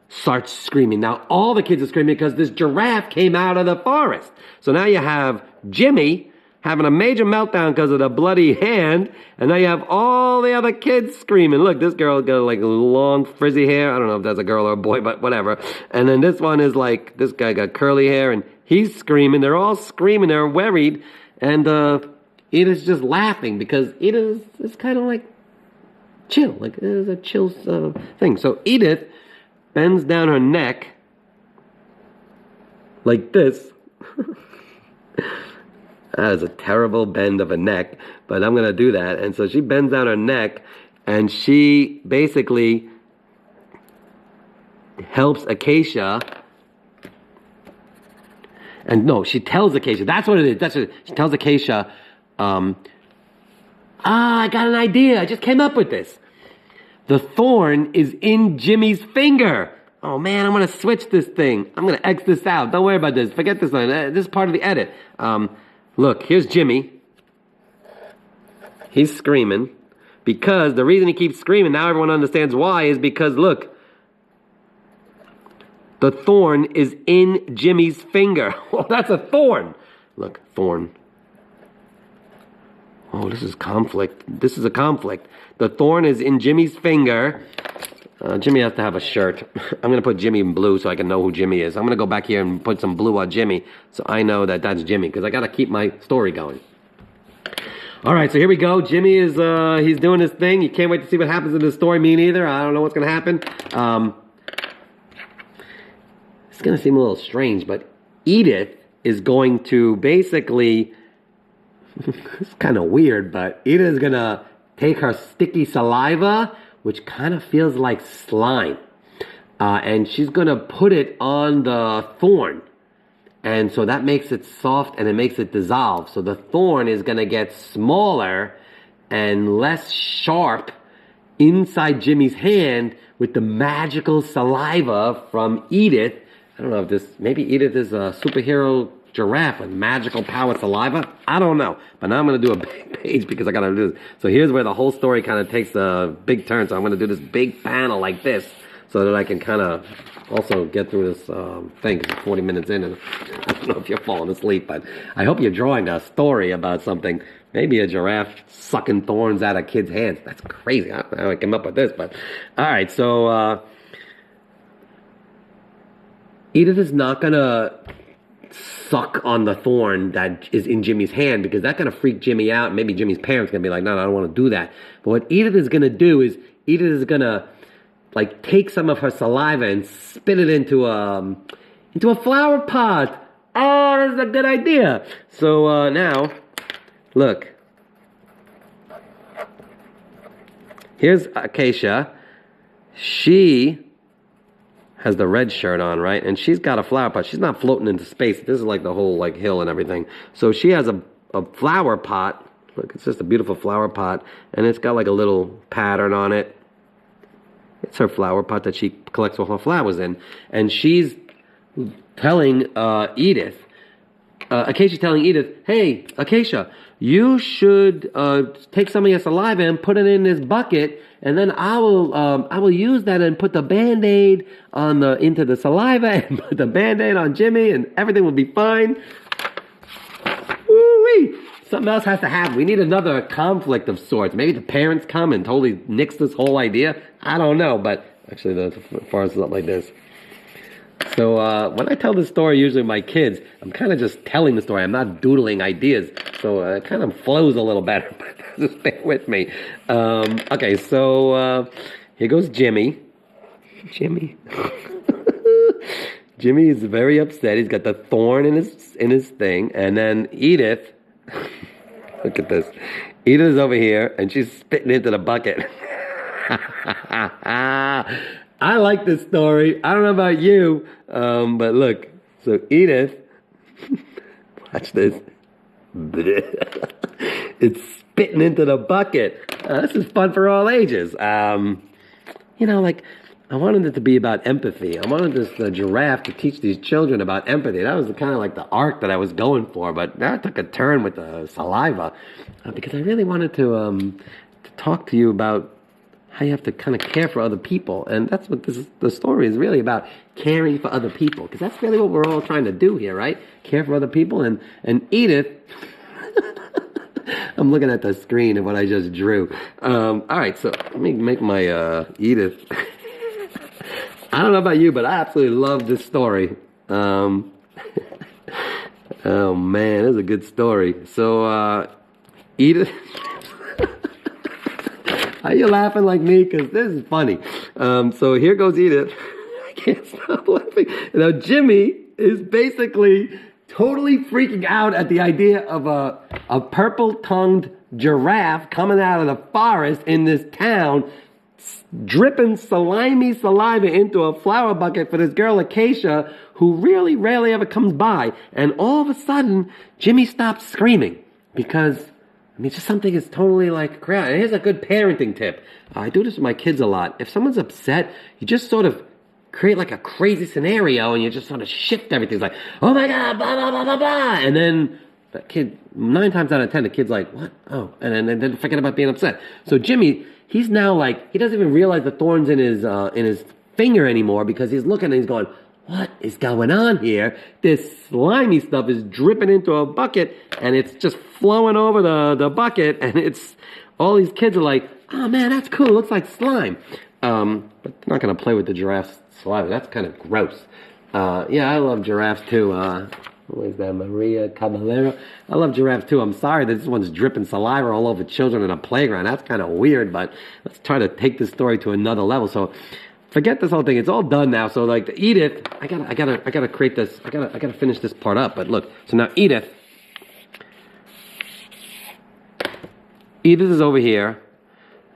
starts screaming. Now, all the kids are screaming because this giraffe came out of the forest. So now you have Jimmy having a major meltdown because of the bloody hand, and now you have all the other kids screaming. Look, this girl got like long frizzy hair. I don't know if that's a girl or a boy, but whatever. And then this one is like, this guy got curly hair, and he's screaming. They're all screaming. They're worried. And Edith's just laughing because Edith is kind of like chill. Like, it is a chill thing. So Edith bends down her neck like this. That is a terrible bend of a neck, but I'm going to do that. And so she bends down her neck, and she basically helps Acacia. And no, she tells Acacia. That's what it is. That's what she tells Acacia. I got an idea. I just came up with this. The thorn is in Jimmy's finger. Oh man, I'm gonna switch this thing. I'm gonna X this out. Don't worry about this. Forget this one. This is part of the edit. Look, here's Jimmy. He's screaming because the reason he keeps screaming, now everyone understands why, is because look, the thorn is in Jimmy's finger. Oh, that's a thorn. Look, thorn. Oh, this is conflict. This is a conflict. The thorn is in Jimmy's finger. Jimmy has to have a shirt. I'm going to put Jimmy in blue so I can know who Jimmy is. I'm going to go back here and put some blue on Jimmy so I know that that's Jimmy because I got to keep my story going. All right, so here we go. Jimmy is he's doing his thing. You can't wait to see what happens in this story. Me neither. I don't know what's going to happen. It's going to seem a little strange, but Edith is going to basically... it's kind of weird, but Edith is going to take her sticky saliva, which kind of feels like slime. And she's going to put it on the thorn. And so that makes it soft and it makes it dissolve. So the thorn is going to get smaller and less sharp inside Jimmy's hand with the magical saliva from Edith. I don't know if this, maybe Edith is a superhero giraffe with magical power saliva. I don't know. But now I'm going to do a big page because I got to do this. So here's where the whole story kind of takes a big turn. So I'm going to do this big panel like this so that I can kind of also get through this thing because it's 40 minutes in and I don't know if you're falling asleep, but I hope you're drawing a story about something. Maybe a giraffe sucking thorns out of kids' hands. That's crazy. I don't know how I came up with this, but all right. So Edith is not going to suck on the thorn that is in Jimmy's hand because that's going to freak Jimmy out. Maybe Jimmy's parents are going to be like, no, I don't want to do that. But what Edith is going to do is Edith is going to like take some of her saliva and spit it into a flower pot. Oh, that's a good idea. So now, look. Here's Acacia. She has the red shirt on, right? And she's got a flower pot. She's not floating into space. This is like the whole like hill and everything. So she has a flower pot. Look, it's just a beautiful flower pot. And it's got like a little pattern on it. It's her flower pot that she collects all her flowers in. And she's telling Edith, Acacia's telling Edith, hey, Acacia, you should take some of your saliva and put it in this bucket, and then I will use that and put the Band-Aid into the saliva and put the Band-Aid on Jimmy, and everything will be fine. Woo-wee! Something else has to happen. We need another conflict of sorts. Maybe the parents come and totally nix this whole idea. I don't know, but actually, as far as something like this. So when I tell this story, usually with my kids, I'm kind of just telling the story. I'm not doodling ideas. So it kind of flows a little better. Just stay with me. Okay, so here goes Jimmy. Jimmy. Jimmy is very upset. He's got the thorn in his thing. And then Edith, look at this. Edith is over here, and she's spitting into the bucket. I like this story. I don't know about you, but look. So Edith, watch this. It's spitting into the bucket. This is fun for all ages. You know, like, I wanted it to be about empathy. I wanted this giraffe to teach these children about empathy. That was kind of like the arc that I was going for, but that took a turn with the saliva because I really wanted to talk to you about how you have to kind of care for other people. And that's what the story is really about, caring for other people. Because that's really what we're all trying to do here, right? Care for other people. And Edith, I'm looking at the screen of what I just drew. All right, so let me make my Edith. I don't know about you, but I absolutely love this story. Oh, man, this is a good story. So, Edith... Are you laughing like me? Because this is funny. So here goes Edith. I can't stop laughing. Now Jimmy is basically totally freaking out at the idea of a purple-tongued giraffe coming out of the forest in this town, dripping slimy saliva into a flower bucket for this girl Acacia, who really rarely ever comes by. And all of a sudden, Jimmy stops screaming because, I mean, just something is totally like crap. And here's a good parenting tip. I do this with my kids a lot. If someone's upset, you just sort of create like a crazy scenario and you just sort of shift everything. It's like, oh my God, blah, blah, blah, blah, blah. And then the kid, 9 times out of 10, the kid's like, what? Oh, and then forget about being upset. So Jimmy, he's now like, he doesn't even realize the thorns in his finger anymore because he's looking and he's going, what is going on here? This slimy stuff is dripping into a bucket and it's just flowing over the bucket, and it's, all these kids are like, oh man, that's cool, it looks like slime. But they're not going to play with the giraffe's saliva. That's kind of gross. Yeah, I love giraffes too. Who is that? Maria Caballero. I love giraffes too. I'm sorry that this one's dripping saliva all over children in a playground. That's kind of weird, but let's try to take this story to another level. So forget this whole thing. It's all done now. So like Edith, I gotta create this. I gotta finish this part up. But look, so now Edith is over here,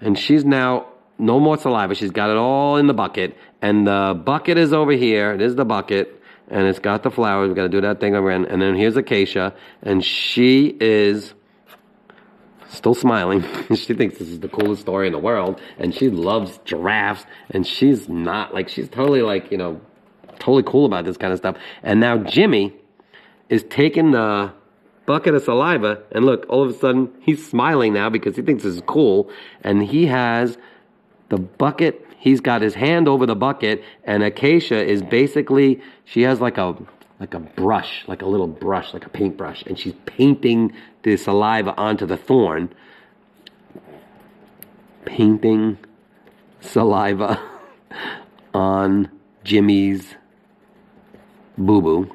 and she's now no more saliva. She's got it all in the bucket, and the bucket is over here. This is the bucket. And it's got the flowers. We've got to do that thing around. And then here's Acacia. And she is still smiling. She thinks this is the coolest story in the world. And she loves giraffes. And she's not, like, she's totally, like, you know, totally cool about this kind of stuff. And now Jimmy is taking the bucket of saliva. And look, all of a sudden, he's smiling now because he thinks this is cool. And he has the bucket. He's got his hand over the bucket, and Acacia is basically, she has like a brush, like a little brush, like a paintbrush, and she's painting the saliva onto the thorn. Painting saliva on Jimmy's boo-boo.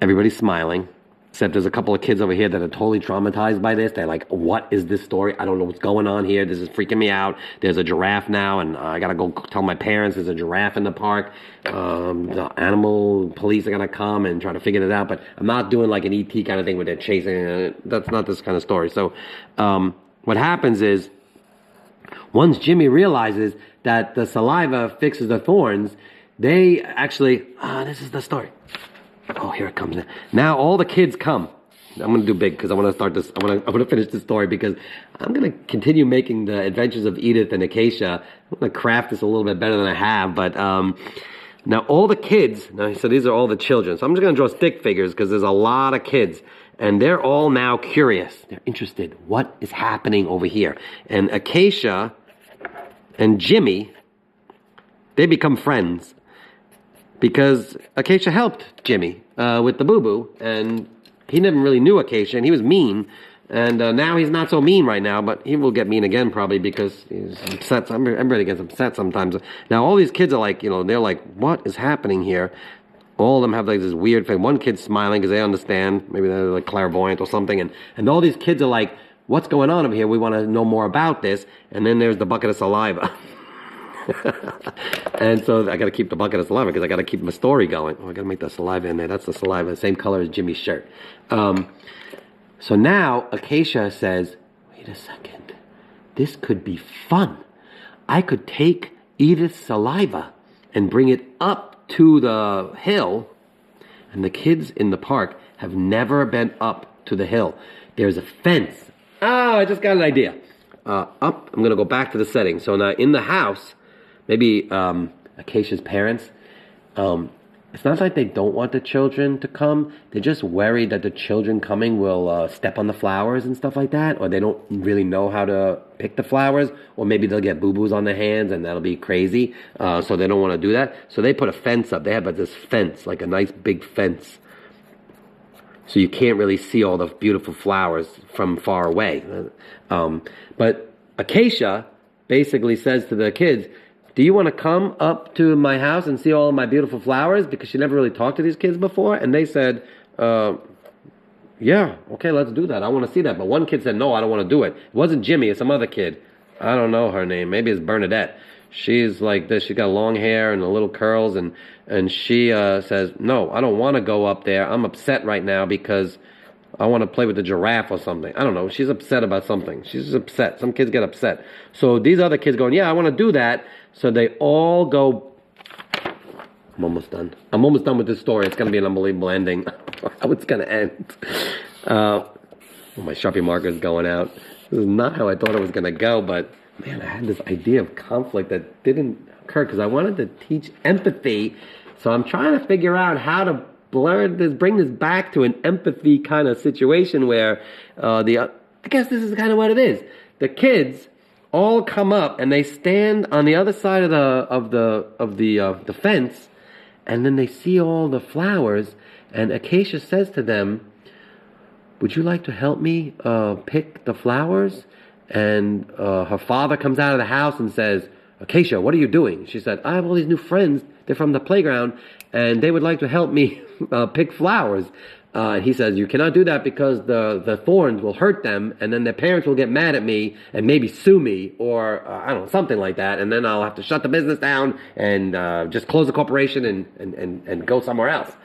Everybody's smiling. Except there's a couple of kids over here that are totally traumatized by this. They're like, what is this story? I don't know what's going on here. This is freaking me out. There's a giraffe now, and I got to go tell my parents there's a giraffe in the park. The animal police are going to come and try to figure it out. But I'm not doing like an E.T. kind of thing where they're chasing. That's not this kind of story. So what happens is, once Jimmy realizes that the saliva fixes the thorns, they actually, this is the story. Oh, here it comes. Now all the kids come. I'm going to do big because I want to start this. I want to finish this story because I'm going to continue making the adventures of Edith and Acacia. I'm going to craft this a little bit better than I have. But now all the kids, so these are all the children. So I'm just going to draw stick figures because there's a lot of kids. And they're all now curious. They're interested. What is happening over here? And Acacia and Jimmy, they become friends. Because Acacia helped Jimmy with the boo-boo, and he never really knew Acacia, and he was mean, and now he's not so mean right now, but he will get mean again probably because he's upset. Everybody gets upset sometimes. Now all these kids are like, you know, they're like, what is happening here? All of them have like this weird thing. One kid's smiling because they understand, maybe they're like clairvoyant or something, and all these kids are like, what's going on over here? We want to know more about this, and then there's the bucket of saliva. And so I got to keep the bucket of saliva because I got to keep my story going. Oh, I got to make the saliva in there. That's the saliva, the same color as Jimmy's shirt. So now Acacia says, wait a second. This could be fun. I could take Edith's saliva and bring it up to the hill. And the kids in the park have never been up to the hill. There's a fence. Oh, I just got an idea. Up, I'm going to go back to the setting. So now in the house, maybe Acacia's parents, it's not like they don't want the children to come. They're just worried that the children coming will step on the flowers and stuff like that, or they don't really know how to pick the flowers, or maybe they'll get boo-boos on their hands and that'll be crazy, so they don't want to do that. So they put a fence up. They have this fence, like a nice big fence, so you can't really see all the beautiful flowers from far away. But Acacia basically says to the kids, do you want to come up to my house and see all of my beautiful flowers? Because she never really talked to these kids before. And they said, yeah, okay, let's do that. I want to see that. But one kid said, no, I don't want to do it. It wasn't Jimmy, it's some other kid. I don't know her name. Maybe it's Bernadette. She's like this. She's got long hair and the little curls. And she says, no, I don't want to go up there. I'm upset right now because I want to play with the giraffe or something. I don't know. She's upset about something. She's upset. Some kids get upset. So these other kids going, yeah, I want to do that. So they all go. I'm almost done. I'm almost done with this story. It's going to be an unbelievable ending. How it's going to end. My Sharpie marker is going out. This is not how I thought it was going to go, but man, I had this idea of conflict that didn't occur because I wanted to teach empathy. So I'm trying to figure out how to bring this back to an empathy kind of situation where I guess this is kind of what it is. The kids all come up and they stand on the other side of the fence, and then they see all the flowers, and Acacia says to them, "Would you like to help me pick the flowers?" And her father comes out of the house and says, "Acacia, what are you doing?" She said, "I have all these new friends. They're from the playground, and they would like to help me pick flowers." He says, "You cannot do that because the thorns will hurt them, and then their parents will get mad at me and maybe sue me, or I don't know, something like that, and then I'll have to shut the business down and just close the corporation and go somewhere else."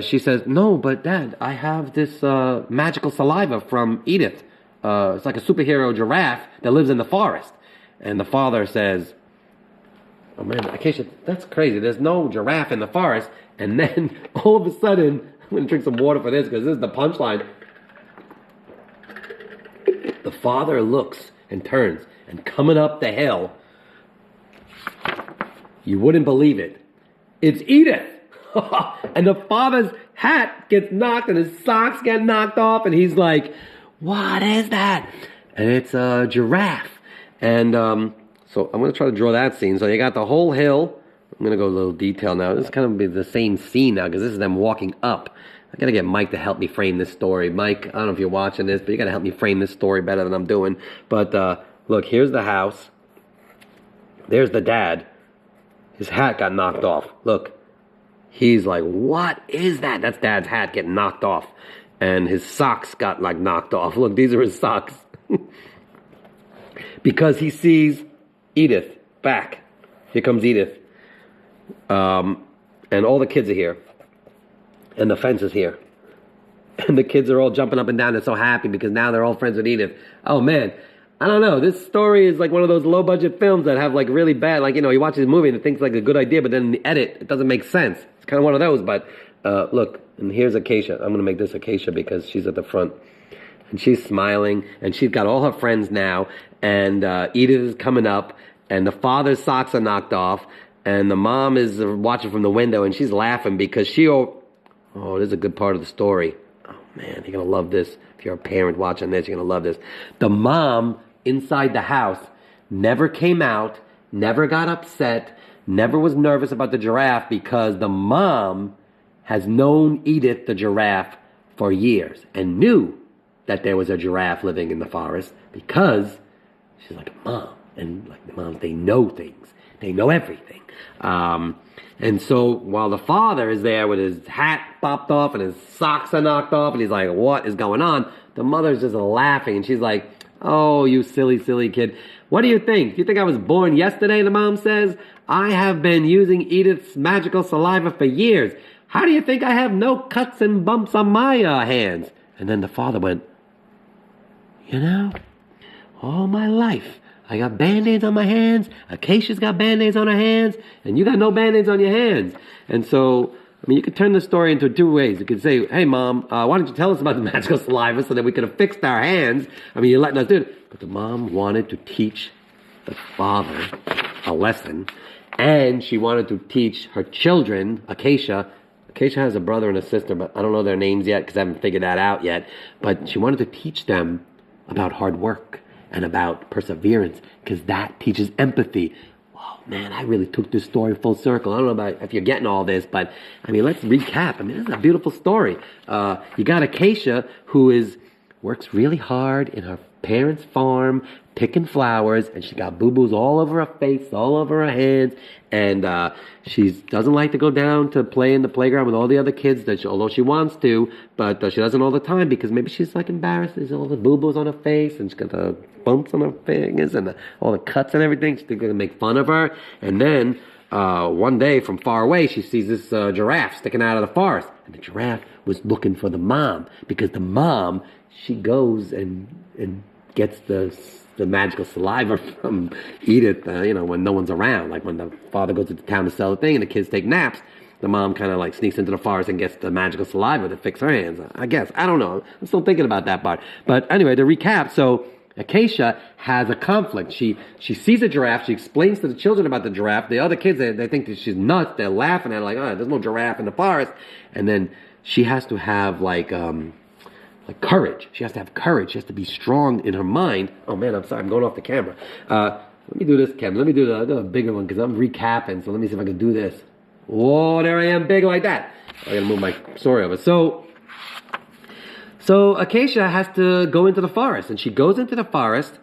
She says, "No, but Dad, I have this magical saliva from Edith. It's like a superhero giraffe that lives in the forest." And the father says, "Oh man, Acacia, that's crazy. There's no giraffe in the forest." And then all of a sudden, I'm going to drink some water for this because this is the punchline. The father looks and turns, and coming up the hill, you wouldn't believe it, it's Edith. And the father's hat gets knocked and his socks get knocked off, and he's like, "What is that?" And it's a giraffe. And so I'm going to try to draw that scene. So you got the whole hill. I'm going to go a little detail now. This is kind of be the same scene now because this is them walking up. I got to get Mike to help me frame this story. Mike, I don't know if you're watching this, but you got to help me frame this story better than I'm doing. But look, here's the house. There's the dad. His hat got knocked off. Look. He's like, "What is that?" That's Dad's hat getting knocked off. And his socks got like knocked off. Look, these are his socks. Because he sees Edith back. Here comes Edith. And all the kids are here. And the fence is here. And the kids are all jumping up and down. They're so happy because now they're all friends with Edith. Oh man, I don't know. This story is like one of those low budget films that have like really bad, like, you watch this movie and it thinks like a good idea, but then in the edit, it doesn't make sense. It's kind of one of those, but look, and here's Acacia. I'm going to make this Acacia because she's at the front. And she's smiling, and she's got all her friends now, and Edith is coming up, and the father's socks are knocked off, and the mom is watching from the window, and she's laughing because this is a good part of the story. Oh man, you're going to love this. If you're a parent watching this, you're going to love this. The mom inside the house never came out, never got upset, never was nervous about the giraffe because the mom has known Edith the giraffe for years and knew that there was a giraffe living in the forest because she's like a mom. And like the moms, they know things. They know everything. And so while the father is there with his hat popped off and his socks are knocked off and he's like, "What is going on?" The mother's just laughing and she's like, "Oh, you silly, silly kid. What do you think? Do you think I was born yesterday?" The mom says, "I have been using Edith's magical saliva for years. How do you think I have no cuts and bumps on my hands?" And then the father went, "All my life, I got Band-Aids on my hands, Acacia's got Band-Aids on her hands, and you got no Band-Aids on your hands." And so, you could turn the story into two ways. You could say, "Hey, Mom, why don't you tell us about the magical saliva so that we could have fixed our hands? You're letting us do it." But the mom wanted to teach the father a lesson, and she wanted to teach her children, Acacia. Acacia has a brother and a sister, but I don't know their names yet because I haven't figured that out yet. But she wanted to teach them about hard work and about perseverance because that teaches empathy. Wow, man, I really took this story full circle. I don't know about if you're getting all this, but let's recap. This is a beautiful story. You got Acacia who works really hard in her parents' farm, picking flowers, and she got boo-boos all over her face, all over her hands, and she doesn't like to go down to play in the playground with all the other kids, although she wants to, but she doesn't all the time because maybe she's like embarrassed. There's all the boo-boos on her face, and she's got the bumps on her fingers, and all the cuts and everything. She's going to make fun of her, and then one day from far away, she sees this giraffe sticking out of the forest. And the giraffe was looking for the mom, because the mom, she goes and gets the magical saliva from Edith, when no one's around. Like when the father goes to the town to sell the thing and the kids take naps, the mom kind of like sneaks into the forest and gets the magical saliva to fix her hands, I guess. I don't know. I'm still thinking about that part. But anyway, to recap, so Acacia has a conflict. She sees a giraffe. She explains to the children about the giraffe. The other kids, they think that she's nuts. They're laughing at her like, oh, there's no giraffe in the forest. And then she has to have like courage. She has to have courage. She has to be strong in her mind. Oh man, I'm sorry. I'm going off the camera. Let me do this, Kevin. Let me do the bigger one because I'm recapping. So let me see if I can do this. Whoa, there I am, big like that. I gotta move my story over. So Acacia has to go into the forest, and she goes into the forest.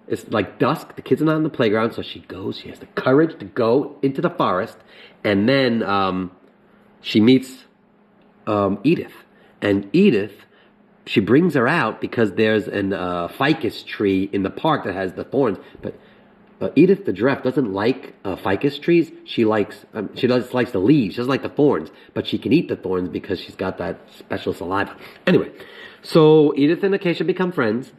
It's like dusk. The kids are not on the playground, so she goes. She has the courage to go into the forest, and then she meets Edith. And Edith, she brings her out because there's an ficus tree in the park that has the thorns. But Edith the giraffe doesn't like ficus trees. She likes the leaves. She doesn't like the thorns, but she can eat the thorns because she's got that special saliva. Anyway, so Edith and Acacia become friends,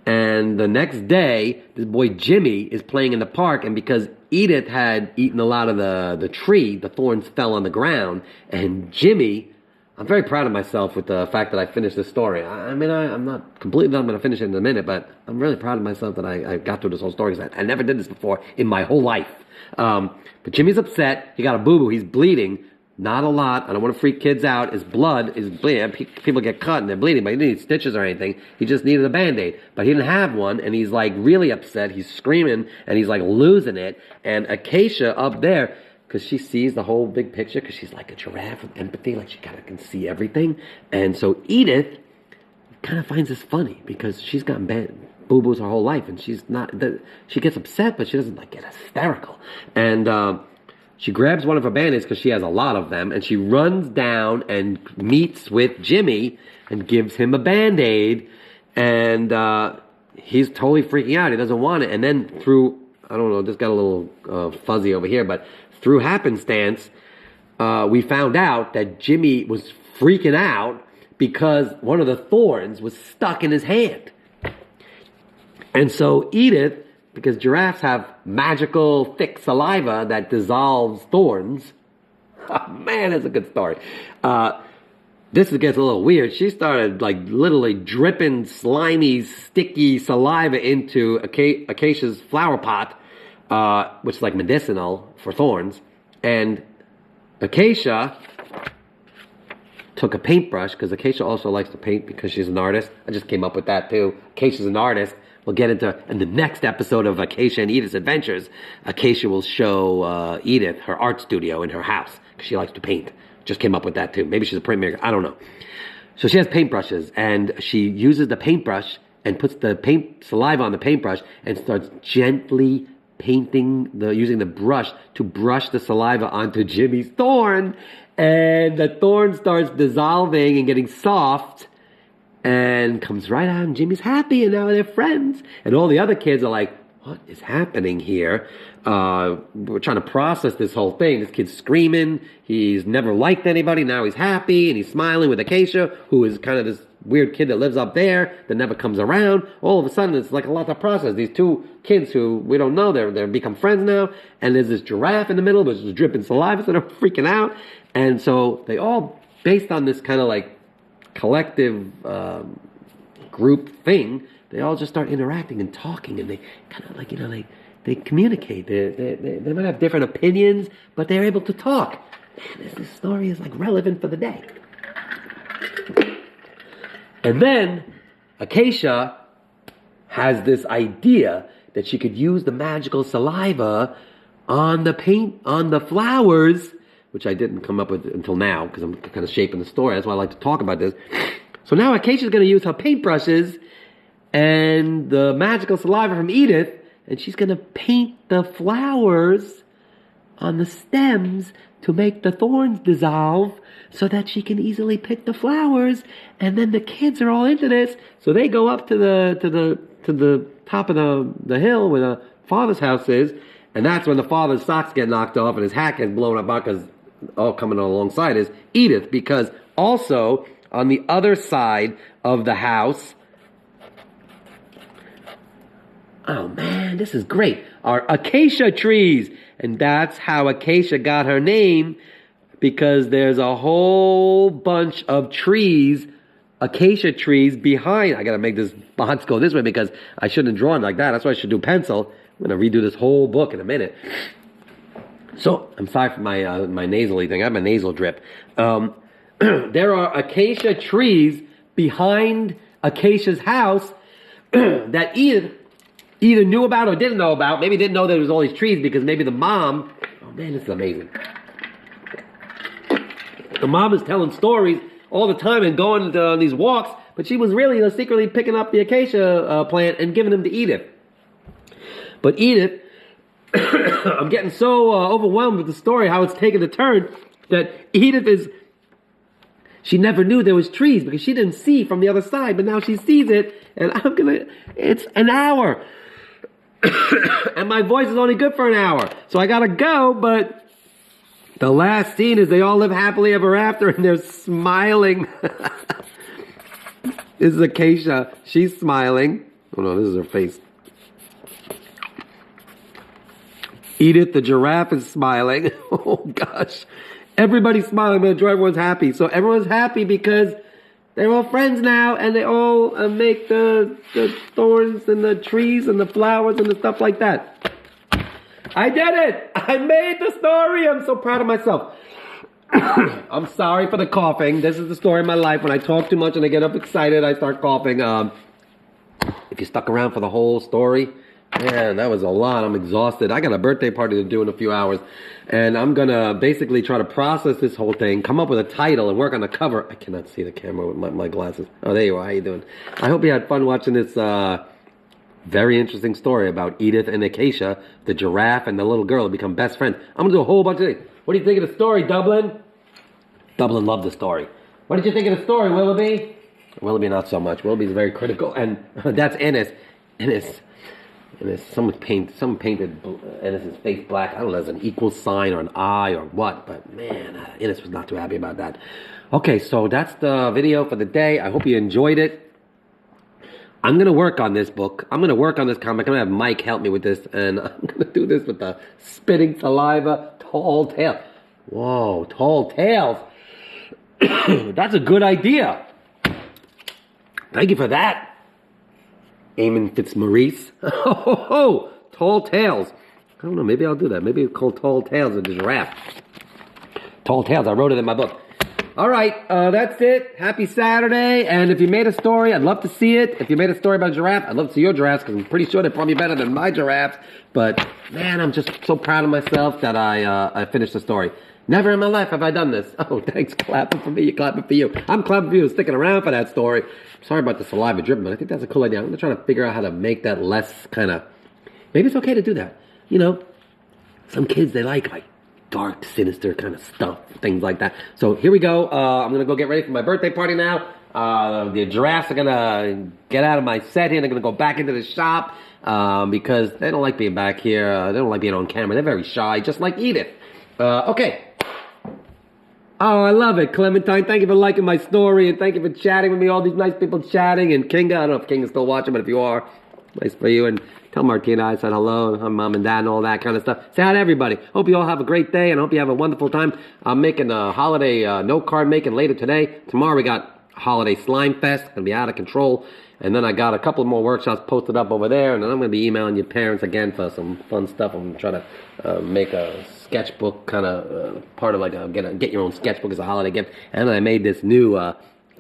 and the next day, this boy Jimmy is playing in the park, and because Edith had eaten a lot of the tree, the thorns fell on the ground, and Jimmy... I'm very proud of myself with the fact that I finished this story. I'm not completely done. I'm going to finish it in a minute, but I'm really proud of myself that I got through this whole story because I never did this before in my whole life. But Jimmy's upset. He got a boo-boo. He's bleeding. Not a lot. I don't want to freak kids out. His blood is bleeding. People get cut and they're bleeding, but he didn't need stitches or anything. He just needed a Band-Aid. But he didn't have one, and he's like really upset. He's screaming, and he's like losing it. And Acacia up there... because she sees the whole big picture, because she's like a giraffe with empathy, like she kind of can see everything. And so Edith kind of finds this funny, because she's gotten boo-boos her whole life, and she gets upset, but she doesn't like get hysterical. And she grabs one of her Band-Aids, because she has a lot of them, and she runs down and meets with Jimmy and gives him a Band-Aid, and he's totally freaking out. He doesn't want it. And then through, I don't know, this got a little fuzzy over here, but through happenstance, we found out that Jimmy was freaking out because one of the thorns was stuck in his hand. And so Edith, because giraffes have magical thick saliva that dissolves thorns, oh man, that's a good story. This gets a little weird. She started like literally dripping slimy, sticky saliva into Acacia's flower pot, which is like medicinal for thorns. And Acacia took a paintbrush, because Acacia also likes to paint because she's an artist. I just came up with that too. Acacia's an artist. We'll get into, in the next episode of Acacia and Edith's Adventures, Acacia will show Edith her art studio in her house, because she likes to paint. Just came up with that too. Maybe she's a printmaker. I don't know. So she has paintbrushes, and she uses the paintbrush and puts the saliva on the paintbrush and starts gently painting, using the brush to brush the saliva onto Jimmy's thorn, and the thorn starts dissolving and getting soft and comes right out, and Jimmy's happy, and now they're friends. And all the other kids are like, what is happening here? We're trying to process this whole thing. This kid's screaming. He's never liked anybody. Now he's happy, and he's smiling with Acacia, who is kind of this weird kid that lives up there that never comes around. All of a sudden, it's like a lot to process. These two kids who we don't know, they're become friends now, and there's this giraffe in the middle, which is dripping saliva, so they're freaking out. And so they all, based on this kind of like collective group thing, they all just start interacting and talking, and they kind of like, they communicate. They might have different opinions, but they're able to talk. Man, this story is like relevant for the day. And then Acacia has this idea that she could use the magical saliva on the paint, on the flowers, which I didn't come up with until now because I'm kind of shaping the story. That's why I like to talk about this. So now Acacia's going to use her paintbrushes and the magical saliva from Edith, and she's going to paint the flowers on the stems to make the thorns dissolve so that she can easily pick the flowers. And then the kids are all into this, so they go up to the top of the hill where the father's house is, And that's when the father's socks get knocked off and his hat gets blown up because all coming alongside is Edith. Because also on the other side of the house, oh man, this is great, are acacia trees. And that's how Acacia got her name, because there's a whole bunch of trees, acacia trees behind. I got to make this box go this way because I shouldn't have drawn like that. That's why I should do pencil. I'm going to redo this whole book in a minute. So, I'm sorry for my nasally thing. I have a nasal drip. There are acacia trees behind Acacia's house that Edith either knew about or didn't know about. Maybe didn't know there was all these trees because maybe the mom... Oh man, this is amazing. The mom is telling stories all the time and going on these walks, but she was really secretly picking up the acacia plant and giving them to Edith. But Edith, I'm getting so overwhelmed with the story, how it's taken a turn, that Edith she never knew there was trees because she didn't see from the other side, but now she sees it, and it's an hour. And my voice is only good for an hour, so I gotta go, but the last scene is they all live happily ever after, and they're smiling. This is Acacia. She's smiling. Oh no, this is her face. Edith the giraffe is smiling. Oh gosh. Everybody's smiling. I'm going to draw everyone's happy. So everyone's happy because they're all friends now, and they all make the thorns and the trees and the flowers and the stuff like that. I did it! I made the story! I'm so proud of myself. I'm sorry for the coughing. This is the story of my life. When I talk too much and I get up excited, I start coughing. If you stuck around for the whole story, man, that was a lot. I'm exhausted. I got a birthday party to do in a few hours. And I'm going to basically try to process this whole thing, come up with a title, and work on the cover. I cannot see the camera with my glasses. Oh, there you are. How you doing? I hope you had fun watching this very interesting story about Edith and Acacia, the giraffe and the little girl who become best friends. I'm going to do a whole bunch of things. What do you think of the story, Dublin? Dublin loved the story. What did you think of the story, Willoughby? Willoughby, not so much. Willoughby's very critical. And that's Ennis. Someone painted Ennis's face black. I don't know if it's an equal sign or an eye or what, but man, Ennis was not too happy about that. Okay, so that's the video for the day. I hope you enjoyed it. I'm going to work on this book. I'm going to work on this comic. I'm going to have Mike help me with this, and I'm going to do this with the spitting saliva, tall tales. Whoa, tall tales. That's a good idea. Thank you for that. Eamon Fitzmaurice. Oh, Tall Tales. I don't know, maybe I'll do that. Maybe it's called Tall Tales of the Giraffe. Tall Tales, I wrote it in my book. All right, that's it. Happy Saturday. And if you made a story, I'd love to see it. If you made a story about a giraffe, I'd love to see your giraffes, because I'm pretty sure they're probably better than my giraffes. But, man, I'm just so proud of myself that I finished the story. Never in my life have I done this. Oh, thanks, clapping for me, you're clapping for you. I'm clapping for you, sticking around for that story. Sorry about the saliva dripping, but I think that's a cool idea. I'm going to try to figure out how to make that less kind of... Maybe it's okay to do that. You know, some kids, they like dark, sinister kind of stuff, things like that. So here we go. I'm going to go get ready for my birthday party now. The giraffes are going to get out of my set here. They're going to go back into the shop because they don't like being back here. They don't like being on camera. They're very shy, just like Edith. Okay. Oh, I love it, Clementine. Thank you for liking my story, and thank you for chatting with me. All these nice people chatting, and Kinga. I don't know if Kinga's still watching, but if you are, nice for you. And tell Martina I said hello, her mom and dad, and all that kind of stuff. Say hi to everybody. Hope you all have a great day, and I hope you have a wonderful time. I'm making a holiday note card making later today. Tomorrow we got Holiday Slime Fest. It's going to be out of control. And then I got a couple more workshops posted up over there, and then I'm going to be emailing your parents again for some fun stuff. I'm trying to make a sketchbook kind of part of get your own sketchbook as a holiday gift. And then I made this new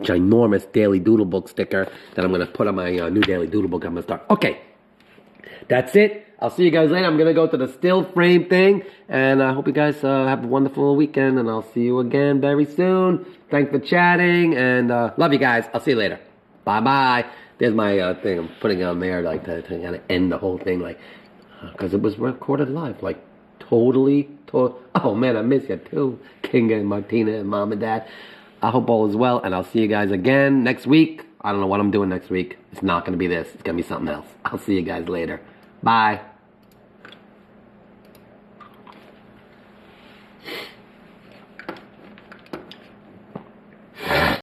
ginormous Daily Doodle Book sticker that I'm going to put on my new Daily Doodle Book I'm going to start. Okay, that's it. I'll see you guys later. I'm going to go to the still frame thing, and I hope you guys have a wonderful weekend, and I'll see you again very soon. Thanks for chatting, and love you guys. I'll see you later. Bye-bye. There's my thing. I'm putting on there to kind of end the whole thing, because it was recorded live, totally. Oh man, I miss you too, Kinga and Martina and Mom and Dad. I hope all is well, and I'll see you guys again next week. I don't know what I'm doing next week. It's not going to be this. It's going to be something else. I'll see you guys later. Bye.